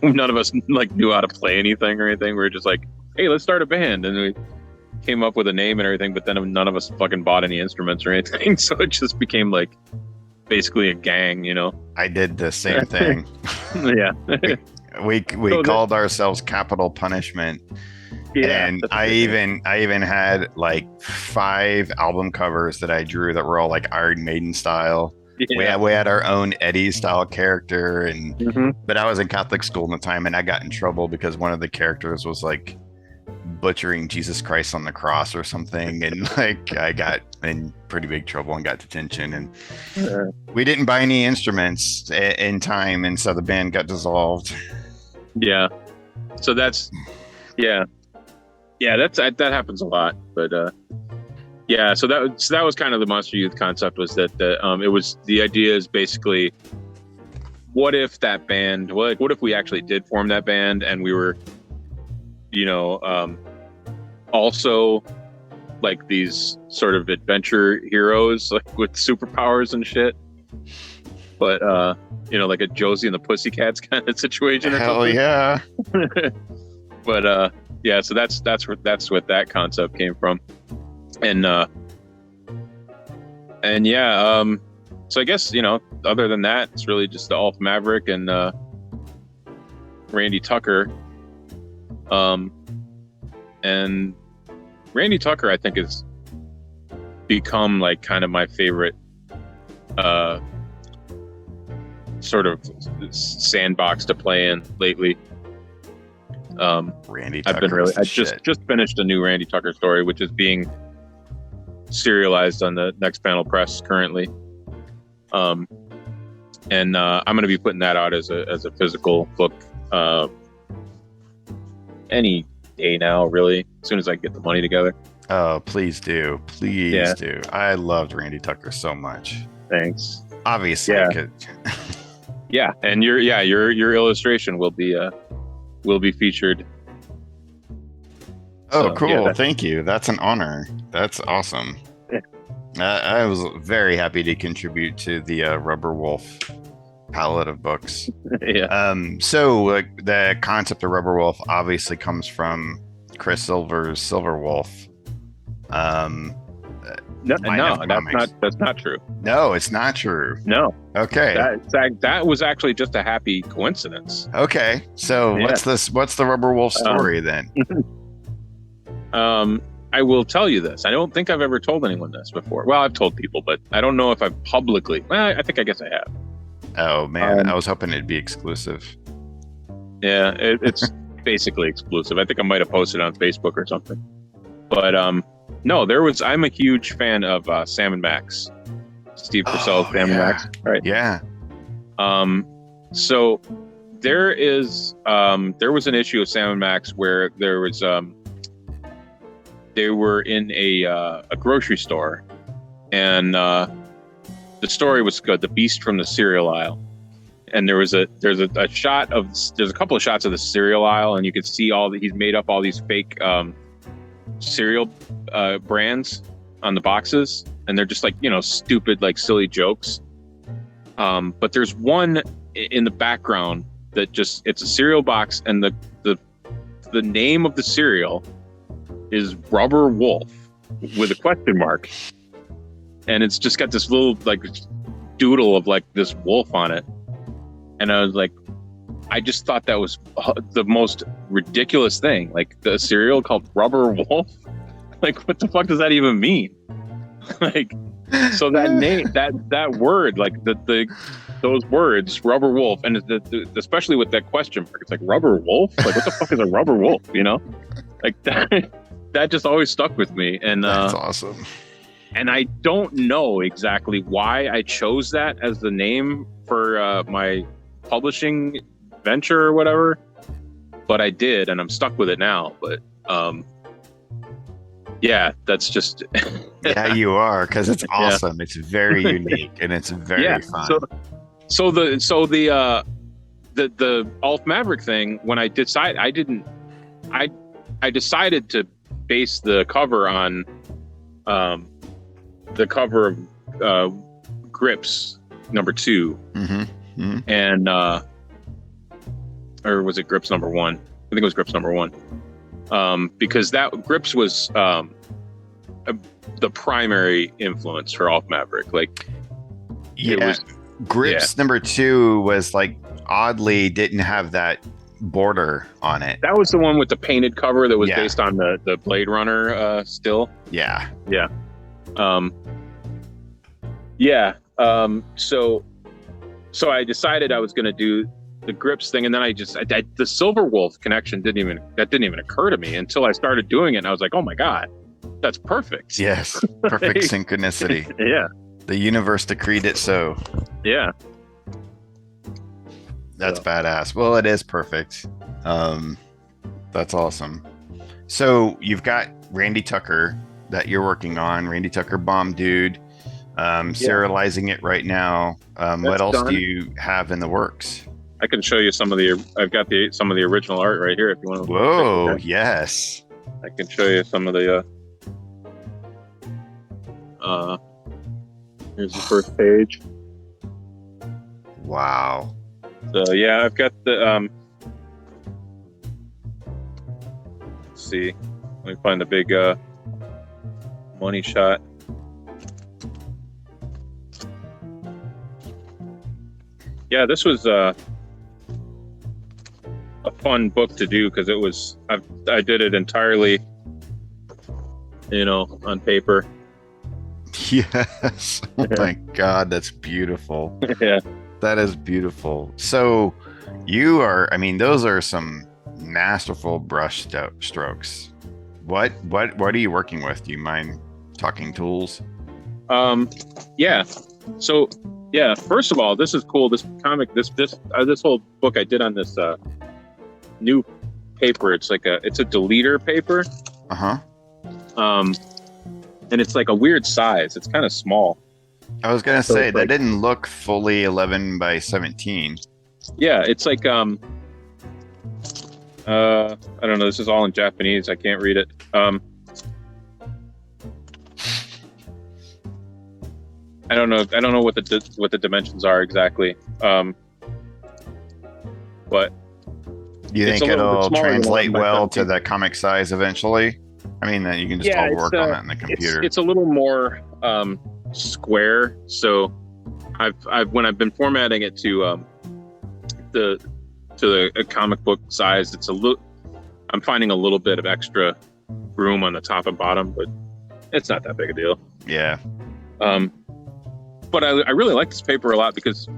none of us knew how to play anything or anything. We were just like, hey, let's start a band, and we came up with a name and everything. But then none of us fucking bought any instruments or anything, so it just became like basically a gang, you know. I did the same thing. Yeah. we called ourselves Capital Punishment. Yeah, and I even had like 5 album covers that I drew that were all like Iron Maiden style. Yeah. We had our own Eddie style character, and but I was in Catholic school at the time, and I got in trouble because one of the characters was like butchering Jesus Christ on the cross or something, and like I got in pretty big trouble and got detention, and we didn't buy any instruments in time, and so the band got dissolved. Yeah, so that's that happens a lot, but yeah, so that was kind of the Monster Youth concept, was that it was, the idea is basically, what if that band, what if we actually did form that band, and we were, you know, also like these sort of adventure heroes, like with superpowers and shit, but you know, like a Josie and the Pussycats kind of situation or Hell something. Yeah. But yeah, so that's what that concept came from. And yeah, so I guess, you know, other than that, it's really just the Ulf Maverick and Randy Tucker. And Randy Tucker, I think, has become like kind of my favorite sort of sandbox to play in lately. Randy Tucker, I just finished a new Randy Tucker story, which is being serialized on the Next Panel Press currently, and I'm going to be putting that out as a physical book any day now, really, as soon as I get the money together. Oh, please do, do. I loved Randy Tucker so much. Thanks. Obviously, yeah. Yeah, and your illustration will be featured. Oh, so, cool. Yeah, thank you. That's an honor. That's awesome. Yeah. I was very happy to contribute to the Rubber Wolf palette of books. Yeah. So the concept of Rubber Wolf obviously comes from Chris Silver's Silver Wolf. That's not true. No, it's not true. No. Okay. That was actually just a happy coincidence. Okay. So what's the Rubber Wolf story then? I will tell you this. I don't think I've ever told anyone this before. Well, I've told people, but I don't know if I've publicly. Well, I think I guess I have. Oh man, I was hoping it'd be exclusive. Yeah, it's basically exclusive. I think I might have posted it on Facebook or something. But no, I'm a huge fan of Sam and Max. Steve Purcell, Sam and Max. Right. Yeah. So there was an issue of Sam and Max where there was they were in a grocery store, and the story was good. The Beast from the cereal aisle, and there's a shot of there's a couple of shots of the cereal aisle, and you can see all that he's made up all these fake cereal brands on the boxes, and they're just like, you know, stupid, like silly jokes. But there's one in the background that just, it's a cereal box, and the name of the cereal is Rubber Wolf with a question mark, and it's just got this little like doodle of like this wolf on it. And I was like, I just thought that was the most ridiculous thing. Like, the cereal called Rubber Wolf. Like, what the fuck does that even mean? Like, so that name, that word, like those words, Rubber Wolf, and especially with that question mark, it's like, Rubber Wolf? Like, what the fuck is a rubber wolf? You know, like that just always stuck with me. And that's awesome. And I don't know exactly why I chose that as the name for my publishing venture or whatever, but I did, and I'm stuck with it now. But yeah, that's just yeah, you are, because it's awesome. Yeah. It's very unique, and it's very fun. So the Alt Maverick thing, when I decided to base the cover on the cover of Grips #2. Mm-hmm. Mm-hmm. And or was it Grips #1? I think it was Grips #1. Because that Grips was the primary influence for Alt Maverick. Like, Grips #2 was like, oddly didn't have that border on it. That was the one with the painted cover that was based on the Blade Runner still. Yeah. Yeah. So I decided I was going to do the Grips thing, and then the Silver Wolf connection didn't even occur to me until I started doing it, and I was like, oh my god, that's perfect. Yes, perfect synchronicity. Yeah, the universe decreed it so. Yeah, that's badass. Well, it is perfect. That's awesome. So you've got Randy Tucker that you're working on, Randy Tucker Bomb Dude. Serializing it right now. What else do you have in the works? I can show you some of some of the original art right here if you want to. Whoa, yes. I can show you some of the here's the first page. Wow. So yeah, I've got the let's see. Let me find the big money shot. Yeah, this was a fun book to do because I did it entirely, on paper. Yes. Oh my God, that's beautiful. Yeah. That is beautiful. So those are some masterful brush strokes. What are you working with? Do you mind talking tools? Yeah. So, yeah, first of all, this is cool. This comic, this whole book I did on this new paper. It's like it's a deleter paper. Uh-huh. And it's like a weird size. It's kind of small. I was gonna say that didn't look fully 11 by 17. Yeah, it's like I don't know. This is all in Japanese. I can't read it. I don't know what the dimensions are exactly. But you think it'll translate well to the comic size eventually? I mean, that you can just all work on it in the computer. It's a little more square. So when I've been formatting it to a comic book size, I'm finding a little bit of extra room on the top and bottom, but it's not that big a deal. Yeah. But I really like this paper a lot because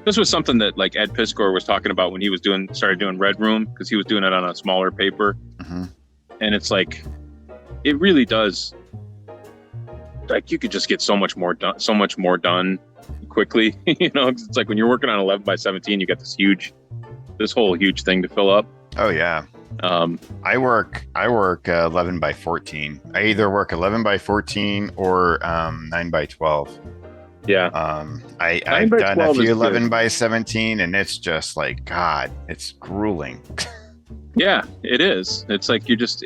this was something that like Ed Piskor was talking about when he was started doing Red Room, because he was doing it on a smaller paper. Mm-hmm. And it's like, it really does, like, you could just get so much more done quickly. It's like when you're working on 11 by 17, you got this whole huge thing to fill up. Oh yeah. I work 11 by 14. I either work 11 by 14 or 9 by 12. Yeah. I've 9 by done a 12 few is 11 good. by 17, and it's just like, God, it's grueling. Yeah, it is. It's like just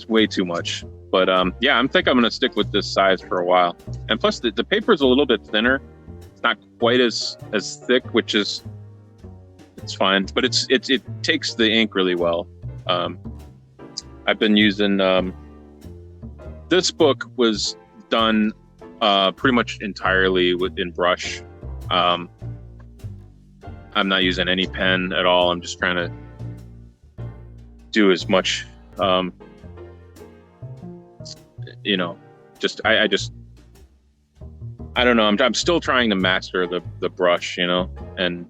way too much. But yeah, I think I'm gonna stick with this size for a while. And plus the paper is a little bit thinner. It's not quite as thick, which is it's fine. But it takes the ink really well. I've been using this book was done pretty much entirely in brush. I'm not using any pen at all. I'm just trying to do as much I don't know. I'm still trying to master the brush, and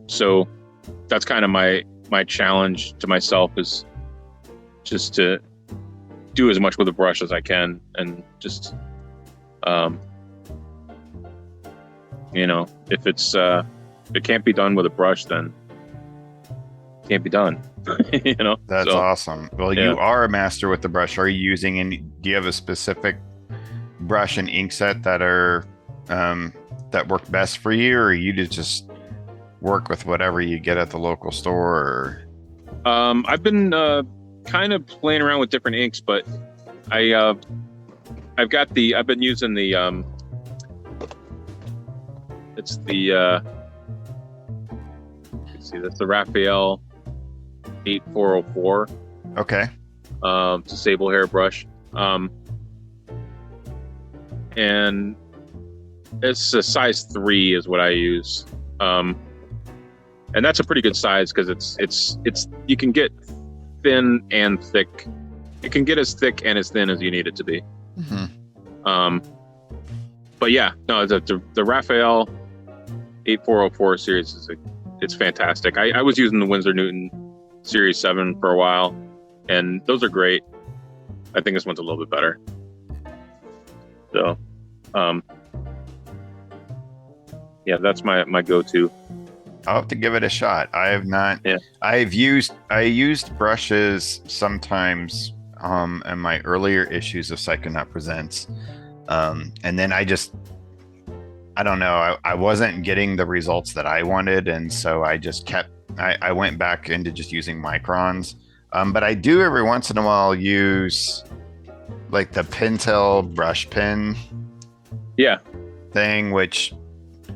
so that's kind of my challenge to myself is just to do as much with the brush as I can, and just if it can't be done with a brush, then it can't be done. That's awesome. Well, yeah. You are a master with the brush. Are you using any? Do you have a specific brush and ink set that are that work best for you, or you just work with whatever you get at the local store? Or... I've been kind of playing around with different inks, but I've been using the it's the let's see, that's the Raphael 8404. Okay. It's a sable hair brush. And it's a size 3 is what I use. And that's a pretty good size because it's you can get thin and thick. It can get as thick and as thin as you need it to be. Mm-hmm. But yeah, no, the Raphael 8404 series it's fantastic. I was using the Winsor Newton Series 7 for a while, and those are great. I think this one's a little bit better. So, yeah, that's my go-to. I'll have to give it a shot. I have not. Yeah. I used brushes sometimes in my earlier issues of Psychonaut Presents, and then I don't know. I wasn't getting the results that I wanted, and so I just kept. I went back into just using microns, but I do every once in a while use like the Pentel brush pen. Yeah. Thing, which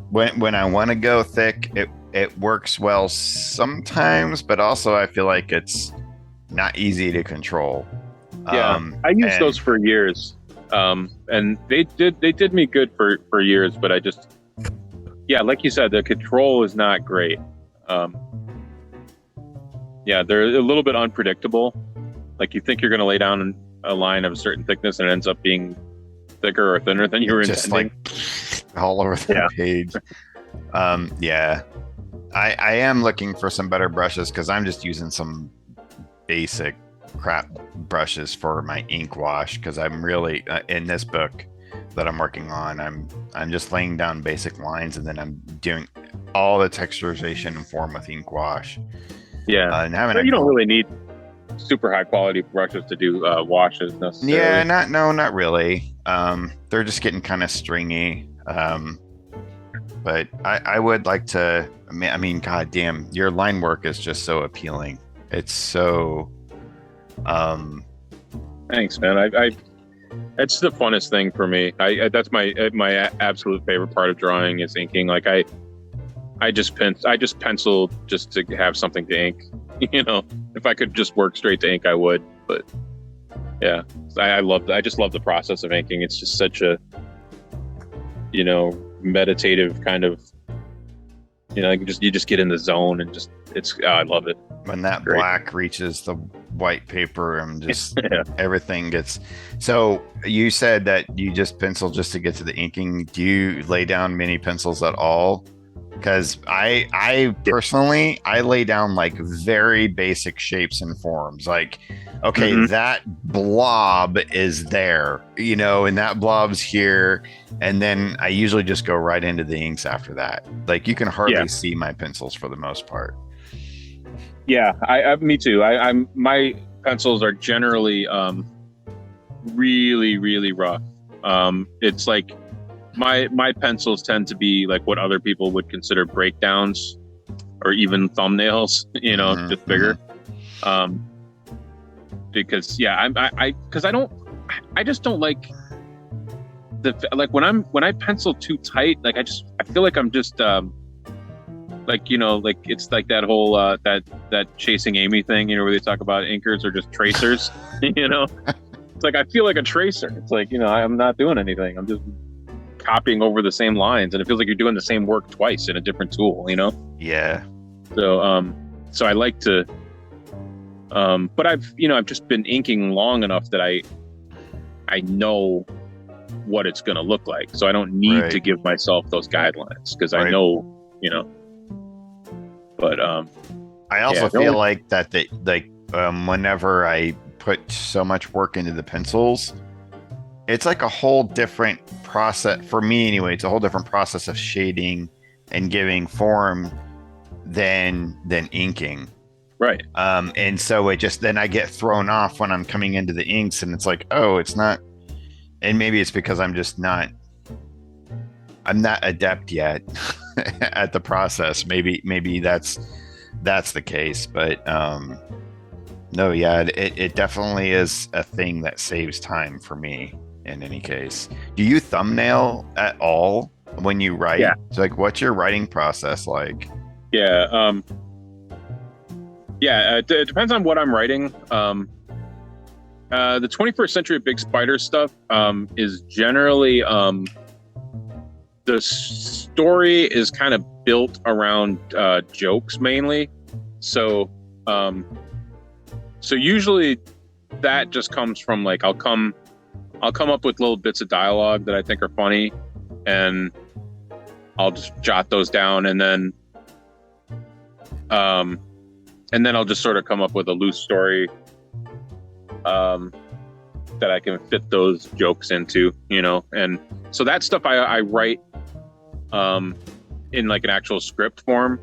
when I want to go thick, it works well sometimes, but also I feel like it's not easy to control. Yeah, I used those for years, and they did me good for years, but I just, yeah, like you said, the control is not great. Yeah, they're a little bit unpredictable. Like you think you're going to lay down a line of a certain thickness, and it ends up being thicker or thinner than you were just intending. Like all over the page. Yeah, I am looking for some better brushes because I'm just using some basic crap brushes for my ink wash, because I'm really in this book that I'm working on, I'm just laying down basic lines, and then I'm doing all the texturization and form with ink wash. Yeah, and but you don't really need super high quality brushes to do washes necessarily. Yeah, not really. They're just getting kind of stringy. But I would like to. I mean, god damn, your line work is just so appealing. It's so. Thanks, man. I it's the funnest thing for me. That's my absolute favorite part of drawing is inking. Like I just pencil just to have something to ink. If I could just work straight to ink, I would. But yeah, I just love the process of inking. It's just such a meditative kind of. You just get in the zone and just I love it. When that black reaches the white paper and just everything gets. So you said that you just pencil just to get to the inking. Do you lay down many pencils at all? Because I personally, I lay down like very basic shapes and forms. Like, okay, that blob is there, and that blob's here. And then I usually just go right into the inks after that. Like you can hardly see my pencils for the most part. Yeah, me too. My pencils are generally really, really rough. It's like my pencils tend to be like what other people would consider breakdowns or even thumbnails, just bigger. Because I just don't like when I pencil too tight, like I feel like I'm just like it's like that whole that Chasing Amy thing, where they talk about inkers are just tracers. It's like I feel like a tracer. It's like, I'm not doing anything. I'm just copying over the same lines, and it feels like you're doing the same work twice in a different tool. Yeah. So I like to but I've just been inking long enough that I know what it's going to look like, so I don't need to give myself those guidelines, because I know, but I also feel like that whenever I put so much work into the pencils, it's like a whole different process for me anyway. It's a whole different process of shading and giving form than inking. Right. And so then I get thrown off when I'm coming into the inks, and it's like, oh, it's not. And maybe it's because I'm not adept yet at the process. Maybe that's the case, but no, yeah, it definitely is a thing that saves time for me in any case. Do you thumbnail at all when you write? Yeah. So like, what's your writing process like? Yeah. It depends on what I'm writing. The 21st Century Big Spider stuff is generally the story is kind of built around jokes mainly. So usually that just comes from like I'll come up with little bits of dialogue that I think are funny, and I'll just jot those down, and then I'll just sort of come up with a loose story that I can fit those jokes into, and so that stuff I write in like an actual script form,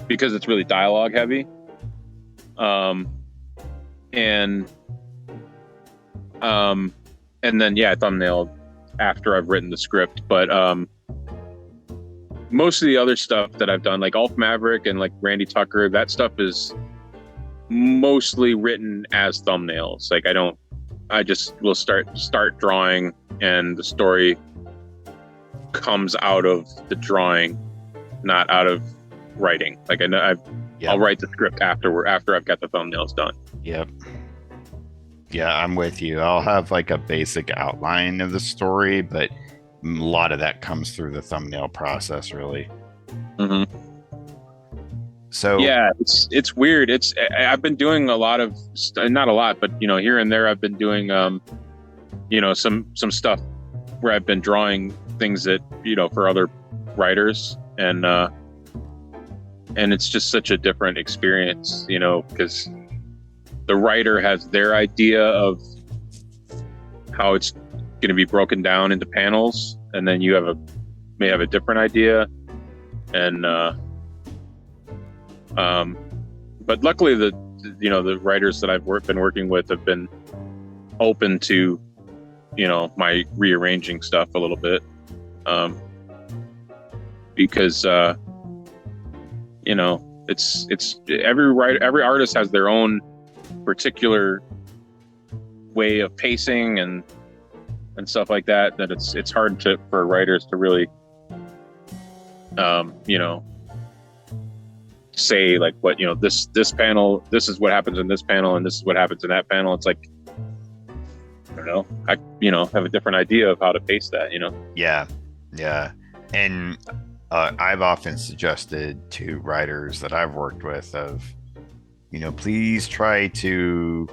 because it's really dialogue heavy, and then I thumbnail after I've written the script. But most of the other stuff that I've done, like Ulf Maverick and like Randy Tucker, that stuff is mostly written as thumbnails. Like I just will start drawing, and the story comes out of the drawing, not out of writing. Like I'll write the script after I've got the thumbnails done. Yep. Yeah, I'm with you. I'll have like a basic outline of the story, but a lot of that comes through the thumbnail process, really. Mm-hmm. So yeah, it's weird. I've been doing a lot of, not a lot, but here and there I've been doing some stuff where I've been drawing things that for other writers, and it's just such a different experience, because the writer has their idea of how it's going to be broken down into panels, and then you may have a different idea, and but luckily the writers that I've been working with have been open to my rearranging stuff a little bit, because it's every artist has their own particular way of pacing and stuff like that it's hard for writers to really say like what this panel, this is what happens in this panel, and this is what happens in that panel. It's like, I don't know, I have a different idea of how to pace that. Yeah and I've often suggested to writers that I've worked with of please try to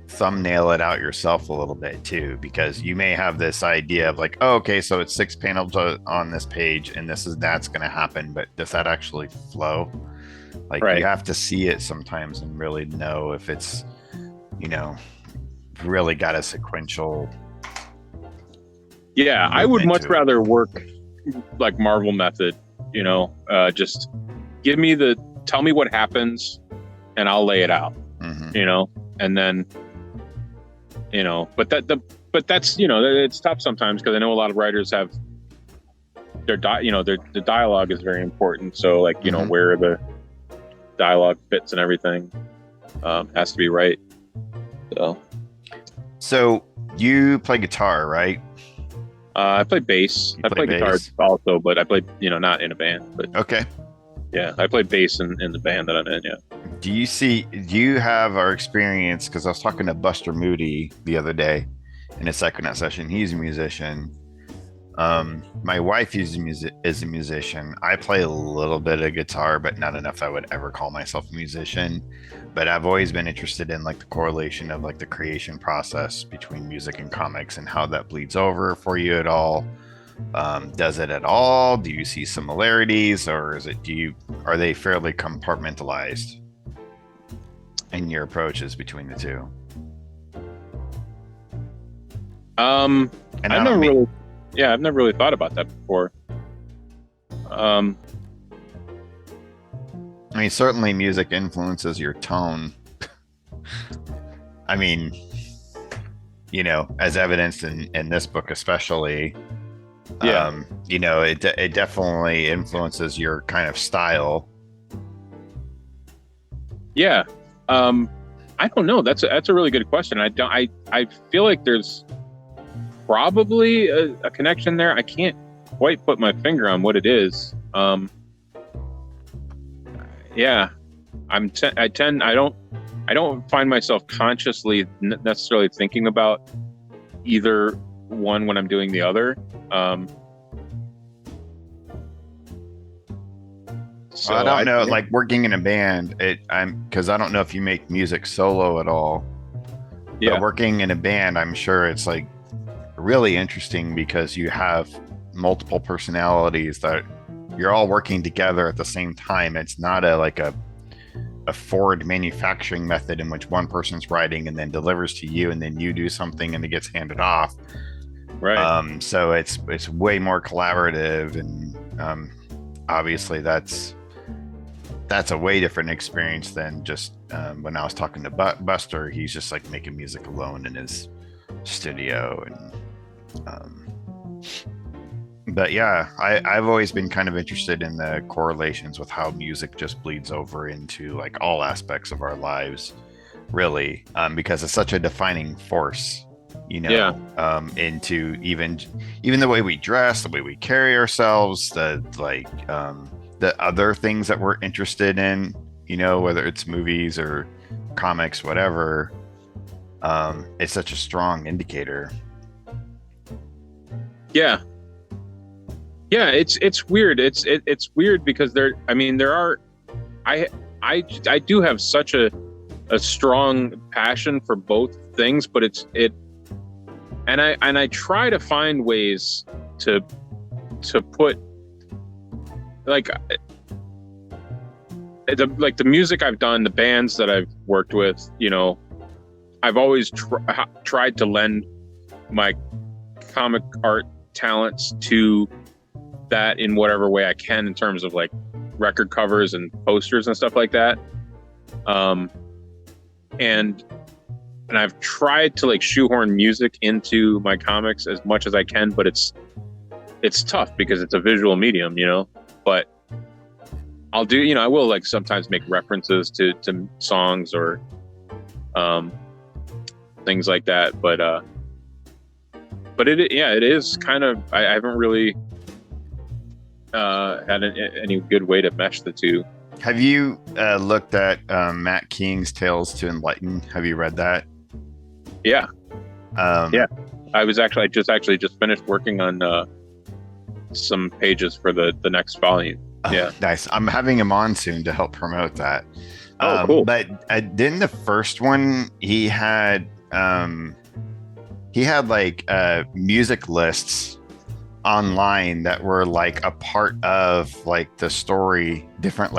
thumbnail it out yourself a little bit too, because you may have this idea of like, oh, okay, so it's 6 panels on this page and that's going to happen, but does that actually flow? Like, right. You have to see it sometimes and really know if it's really got a sequential. Yeah, I would much rather work like Marvel method, just tell me what happens and I'll lay it out, and then but that's, it's tough sometimes because I know a lot of writers have their the dialogue is very important. So like, where the dialogue fits and everything has to be right. So you play guitar, right? I play bass. I play guitar also, but I play, not in a band. But okay. Yeah, I play bass in the band that I'm in. Yeah. Do you have our experience? Because I was talking to Buster Moody the other day in a Psychonaut session. He's a musician. My wife is a musician. I play a little bit of guitar, but not enough I would ever call myself a musician. But I've always been interested in like the correlation of like the creation process between music and comics and how that bleeds over for you at all. Does it at all? Do you see similarities, or are they fairly compartmentalized in your approaches between the two? I've never really thought about that before. I mean, certainly music influences your tone. I mean, as evidenced in this book, especially. Yeah. It definitely influences your kind of style. Yeah. I don't know. That's a really good question. I feel like there's probably a connection there. I can't quite put my finger on what it is. Yeah. I don't find myself consciously necessarily thinking about either one when I'm doing the other. So I don't know, like working in a band, because I don't know if you make music solo at all. Yeah. But working in a band, I'm sure it's like really interesting because you have multiple personalities that you're all working together at the same time. It's not a forward manufacturing method in which one person's writing and then delivers to you and then you do something and it gets handed off. Right. So it's way more collaborative, and obviously that's a way different experience than just when I was talking to Buster. He's just like making music alone in his studio, and but yeah, I've always been kind of interested in the correlations with how music just bleeds over into like all aspects of our lives, really, because it's such a defining force. Into even the way we dress, the way we carry ourselves, the other things that we're interested in, whether it's movies or comics, whatever. It's such a strong indicator. Yeah. It's weird. It's weird because I do have such a strong passion for both things, but and I try to find ways to put like the music I've done, the bands that I've worked with, I've always tried to lend my comic art talents to that in whatever way I can, in terms of like record covers and posters and stuff like that. And I've tried to like shoehorn music into my comics as much as I can, but it's tough because it's a visual medium, but I'll do, I will like sometimes make references to songs or things like that. But it is kind of, I haven't really had any good way to mesh the two. Have you looked at Matt King's Tales to Enlighten? Have you read that? Yeah. I was just finished working on some pages for the next volume. Yeah. Nice. I'm having him on soon to help promote that. Cool. But didn't the first one, he had like music lists online that were like a part of like the story, different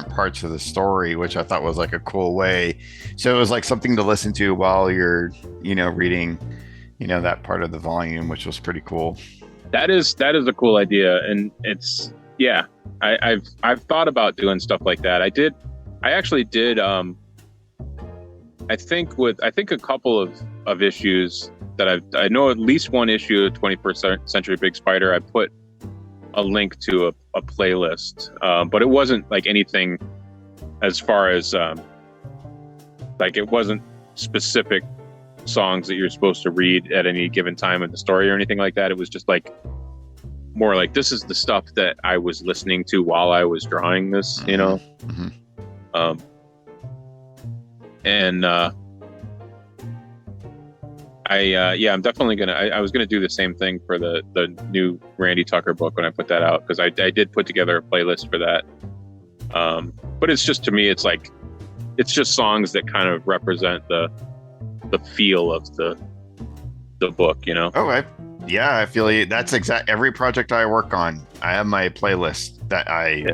parts of the story, which I thought was like a cool way. So it was like something to listen to while you're, reading, that part of the volume, which was pretty cool. That is a cool idea. And it's, yeah, I've thought about doing stuff like that. I actually did, I think a couple of of issues that I know at least one issue of 21st Century Big Spider. I put a link to a playlist, but it wasn't like anything as far as like it wasn't specific songs that you're supposed to read at any given time in the story or anything like that. It was just like more like, this is the stuff that I was listening to while I was drawing this, you know. Mm-hmm. I'm definitely gonna. I was gonna do the same thing for the new Randy Tucker book when I put that out, because I did put together a playlist for that. But it's just, to me, it's like, it's just songs that kind of represent the feel of the book, you know. Oh, I feel you. That's every project I work on, I have my playlist that I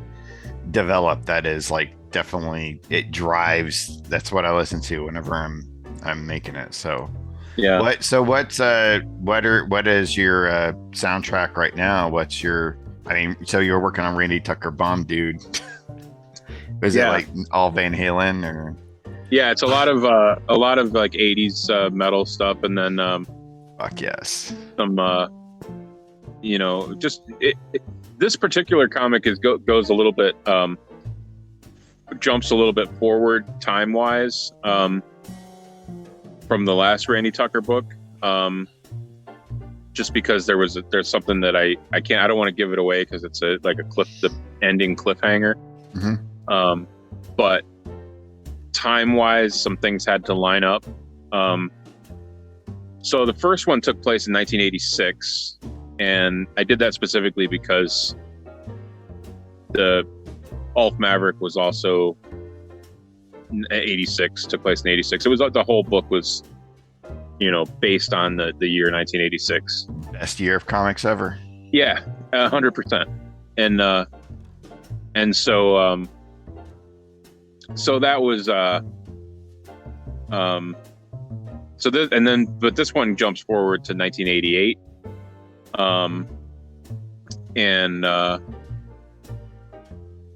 develop that is like, definitely, it drives. That's what I listen to whenever I'm making it. So yeah. What is your soundtrack right now? What's your? I mean, so you're working on Randy Tucker Bomb Dude. Is it like all Van Halen or? Yeah, it's a lot of like 80s metal stuff, and then fuck yes, some you know, just this particular comic goes a little bit jumps a little bit forward time wise from the last Randy Tucker book, just because there's something that I don't want to give it away because it's the ending cliffhanger. Mm-hmm. But time wise, some things had to line up. So the first one took place in 1986, and I did that specifically because the Ulf Maverick was also 86, took place in 86. It was like the whole book was, you know, based on the year 1986. Best year of comics ever. Yeah, 100%. And so that was but this one jumps forward to 1988,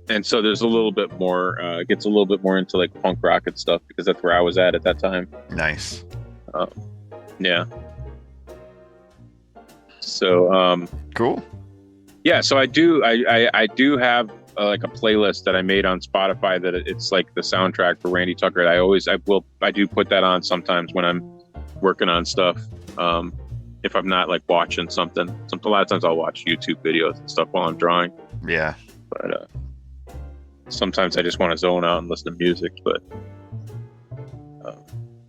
and so there's a little bit more, gets a little bit more into like punk rock and stuff, because that's where I was at that time. Nice. Yeah. So cool. Yeah. So I do have like a playlist that I made on Spotify that it's like the soundtrack for Randy Tucker. I do put that on sometimes when I'm working on stuff. If I'm not like watching something, a lot of times I'll watch YouTube videos and stuff while I'm drawing. Yeah. But sometimes I just want to zone out and listen to music. But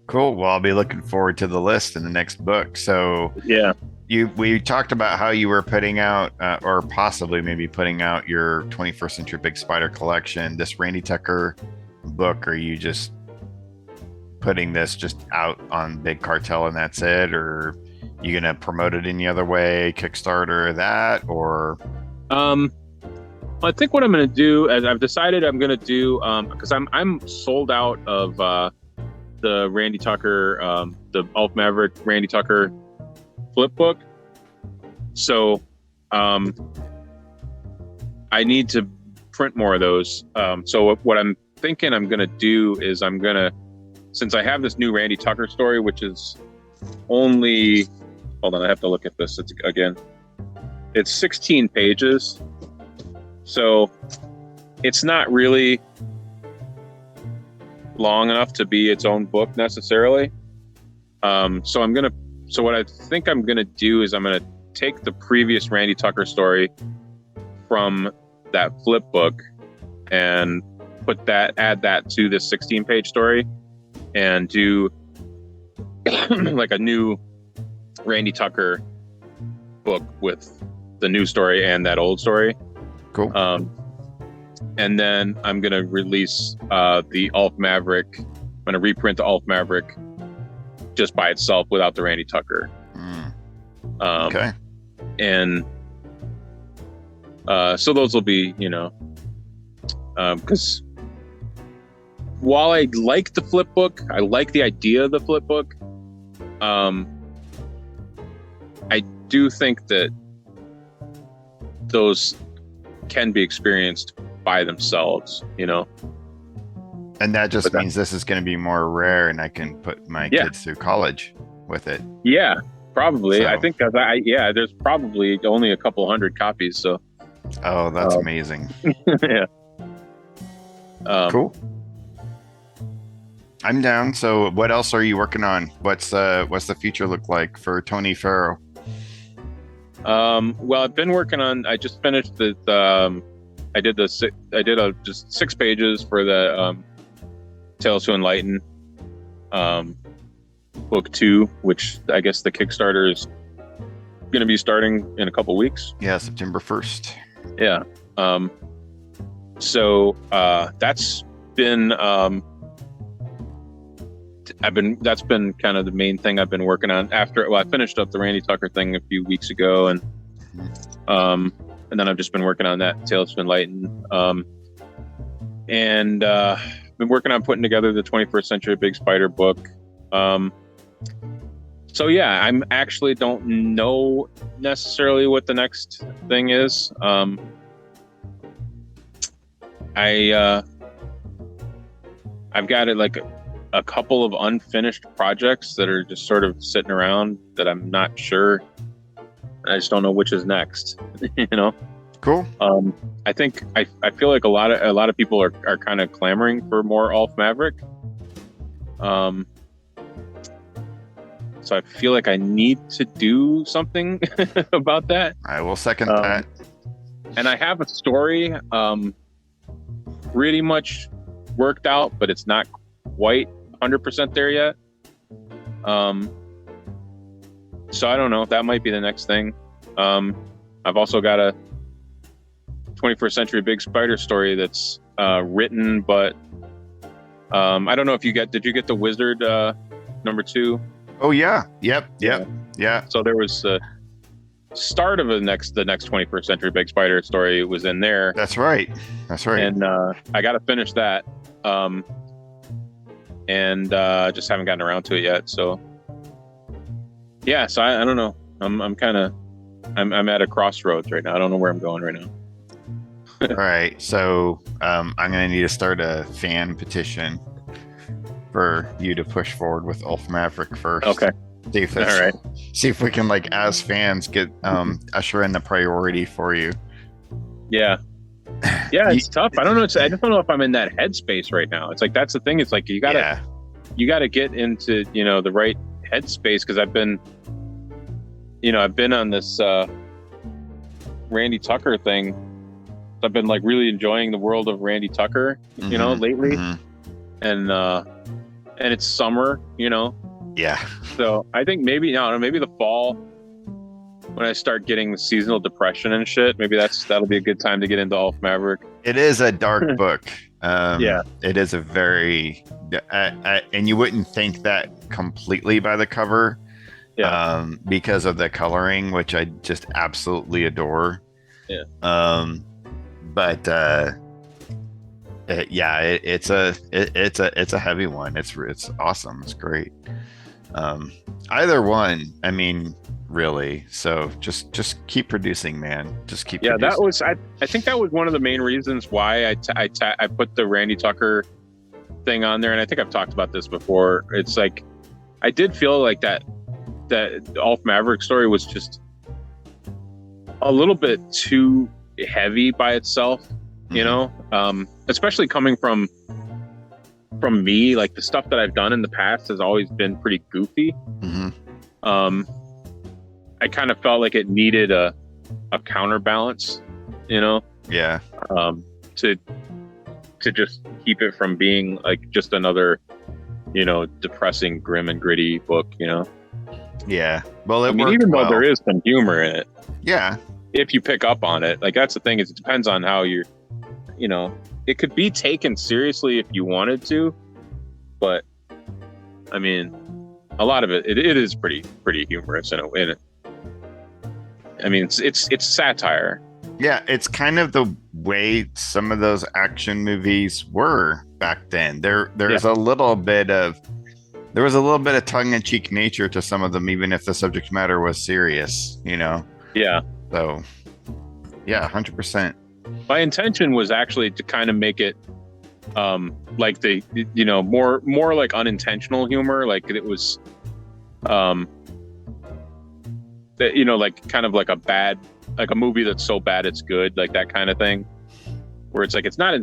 cool. Well, I'll be looking forward to the list in the next book. So yeah. We talked about how you were putting out, or possibly maybe putting out, your 21st Century Big Spider collection. This Randy Tucker book, are you just putting this just out on Big Cartel and that's it, or you gonna promote it any other way, Kickstarter, that, or? I think what I'm gonna do, as I've decided, I'm gonna do, because I'm sold out of the Randy Tucker, the Ulf Maverick Randy Tucker flip book. So I need to print more of those. So what I'm thinking I'm going to do is since I have this new Randy Tucker story, which is only, hold on, I have to look at this again. It's 16 pages. So it's not really long enough to be its own book necessarily. So what I think I'm going to do is I'm going to take the previous Randy Tucker story from that flip book and add that to this 16-page story, and do like a new Randy Tucker book with the new story and that old story. Cool. And then I'm going to release the Ulf Maverick. I'm going to reprint the Ulf Maverick just by itself without the Randy Tucker. Okay. And so those will be, you know, because while I like the flip book, I like the idea of the flip book, I do think that those can be experienced by themselves, you know. And that just means this is going to be more rare, and I can put my kids through college. with it. Yeah, probably. So. I think there's probably only a couple hundred copies. So. Oh, that's amazing. Yeah. Cool. I'm down. So what else are you working on? What's the future look like for Tony FERO? Well, I've been working on, I just finished just 6 pages for the Tales to Enlighten book 2, which I guess the Kickstarter is going to be starting in a couple weeks. Yeah, September 1st. Yeah. So that's been that's been kind of the main thing I've been working on I finished up the Randy Tucker thing a few weeks ago, and then I've just been working on that Tales to Enlighten, and been working on putting together the 21st Century Big Spider book. So yeah, I'm actually don't know necessarily what the next thing is. I've got it like a couple of unfinished projects that are just sort of sitting around that I'm not sure. I just don't know which is next. You know. Cool. I think I feel like a lot of people are kind of clamoring for more Ulf Maverick. So I feel like I need to do something about that. I will second that. And I have a story pretty much worked out, but it's not quite 100% there yet. So I don't know. That might be the next thing. I've also got a 21st Century Big Spider story that's written, but I don't know if did you get the Wizard number 2? Oh yeah. Yep. Yeah. So there was the start of the next 21st Century Big Spider story was in there. That's right. And I got to finish that. And just haven't gotten around to it yet. So yeah, so I don't know. I'm at a crossroads right now. I don't know where I'm going right now. All right. So I'm gonna need to start a fan petition for you to push forward with Ulf Maverick first. Okay. See if we can, like, as fans, get usher in the priority for you. Yeah. Yeah, it's tough. I don't know. I just don't know if I'm in that headspace right now. It's like, that's the thing. It's like you gotta get into, the right headspace, because I've been on this Randy Tucker thing. I've been like really enjoying the world of Randy Tucker, lately. Mm-hmm. And it's summer, Yeah. So I think maybe the fall, when I start getting the seasonal depression and shit, maybe that'll be a good time to get into Ulf Maverick. It is a dark book. Yeah. It is a very, and you wouldn't think that completely by the cover, because of the coloring, which I just absolutely adore. Yeah. But it's a heavy one. It's awesome. It's great. Either one, I mean, really. So just keep producing, man. Just keep. Yeah, producing. that was. I think that was one of the main reasons why I put the Randy Tucker thing on there, and I think I've talked about this before. It's like I did feel like that Ulf Maverick story was just a little bit too heavy by itself, especially coming from me. Like, the stuff that I've done in the past has always been pretty goofy. Mm-hmm. I kind of felt like it needed a counterbalance, Yeah. To just keep it from being like just another, depressing, grim and gritty book, Yeah. Well, even though there is some humor in it. Yeah. If you pick up on it, like, that's the thing, is it depends on how you're, it could be taken seriously if you wanted to, but I mean, a lot of it is pretty humorous in it. I mean, it's satire. Yeah, it's kind of the way some of those action movies were back then. There's a little bit of tongue-in-cheek nature to some of them, even if the subject matter was serious, Yeah. So, yeah, 100%. My intention was actually to kind of make it like the more like unintentional humor, like it was Um, that, you know, like kind of like a bad, like a movie that's so bad it's good, like that kind of thing, where it's like it's not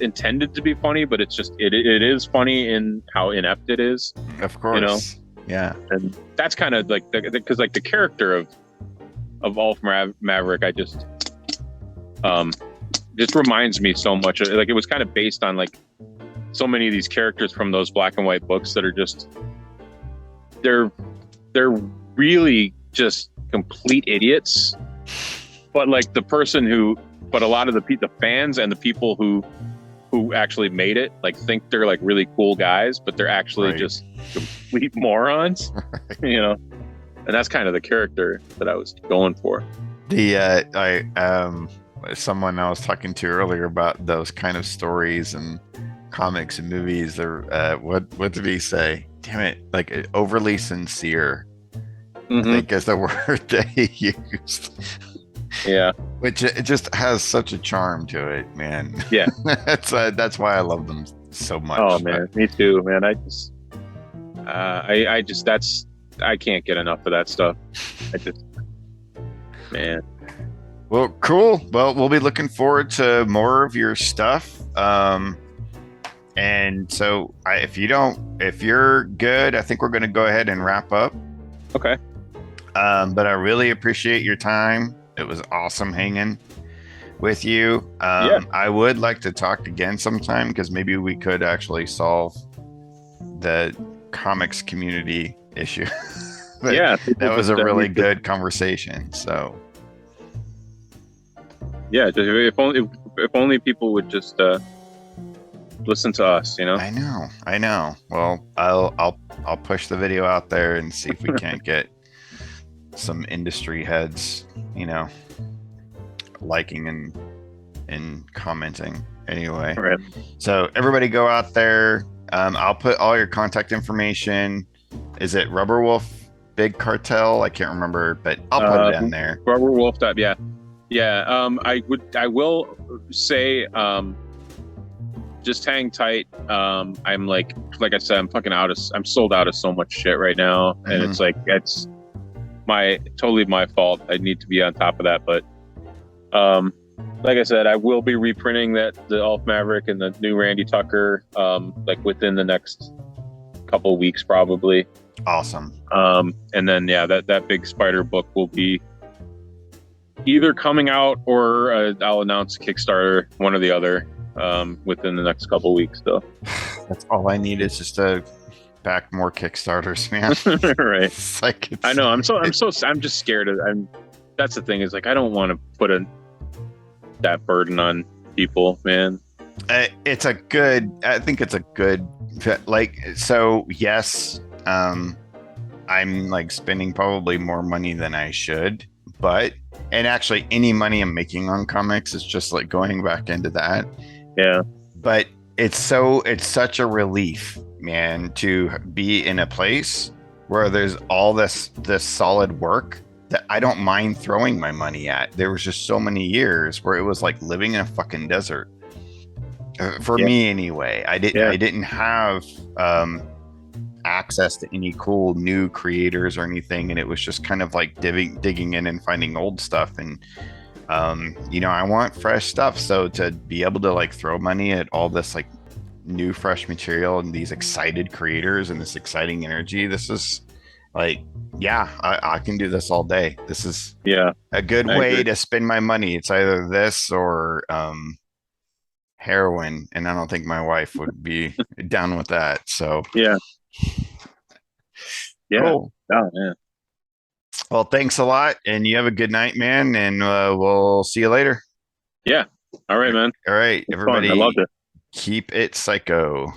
intended to be funny, but it's just it is funny in how inept it is, Of you know. course. Yeah. And that's kind of like because like the character of Maverick, I just reminds me so much. Like it was kind of based on like so many of these characters from those black and white books that are just they're really just complete idiots. But like but a lot of the fans and the people who actually made it like think they're like really cool guys, but they're actually just complete morons, you know. And that's kind of the character that I was going for. Someone I was talking to earlier about those kind of stories and comics and movies, they're what did he say? Damn it, like overly sincere. I think is the word that he used. Yeah. Which it just has such a charm to it, man. Yeah. that's why I love them so much. Oh man, me too, man. I just I can't get enough of that stuff. Man. Well, cool. Well, we'll be looking forward to more of your stuff. And so if you're good, I think we're going to go ahead and wrap up. Okay. But I really appreciate your time. It was awesome hanging with you. Yeah. I would like to talk again sometime because maybe we could actually solve the comics community issue. Yeah. That was a really good conversation. So yeah, if only people would just listen to us, you know. I know. Well, I'll push the video out there and see if we can't get some industry heads, you know, liking and commenting. Anyway, Right. So everybody go out there. I'll put all your contact information. Is it Rubber Wolf Big Cartel? I can't remember, but I'll put it in there. Rubber Wolf. Yeah. I will say, just hang tight. I'm like I said, I'm sold out of so much shit right now, and it's like it's totally my fault. I need to be on top of that, but like I said, I will be reprinting the Ulf Maverick and the new Randy Tucker like within the next couple weeks probably. Awesome. And then that big spider book will be either coming out or I'll announce a Kickstarter, one or the other, within the next couple weeks though. That's all I need is just to back more Kickstarters, man. Right. I know. I'm just scared that's the thing is like, I don't want to put that burden on people, man. I think it's a good, like, so yes, I'm like spending probably more money than I should, and actually any money I'm making on comics is just like going back into that. Yeah. But it's such a relief, man, to be in a place where there's all this solid work that I don't mind throwing my money at. There was just so many years where it was like living in a fucking desert. For me anyway. I didn't have access to any cool new creators or anything, and it was just kind of like digging in and finding old stuff. And I want fresh stuff, so to be able to like throw money at all this like new fresh material and these excited creators and this exciting energy, this is like, I can do this all day. This is a good way to spend my money. It's either this or heroin, and I don't think my wife would be down with that. So cool. Oh man. Well, thanks a lot, and you have a good night, man, and we'll see you later. Yeah. All right, man. All right, everybody. Fun. I loved it. Keep it psycho.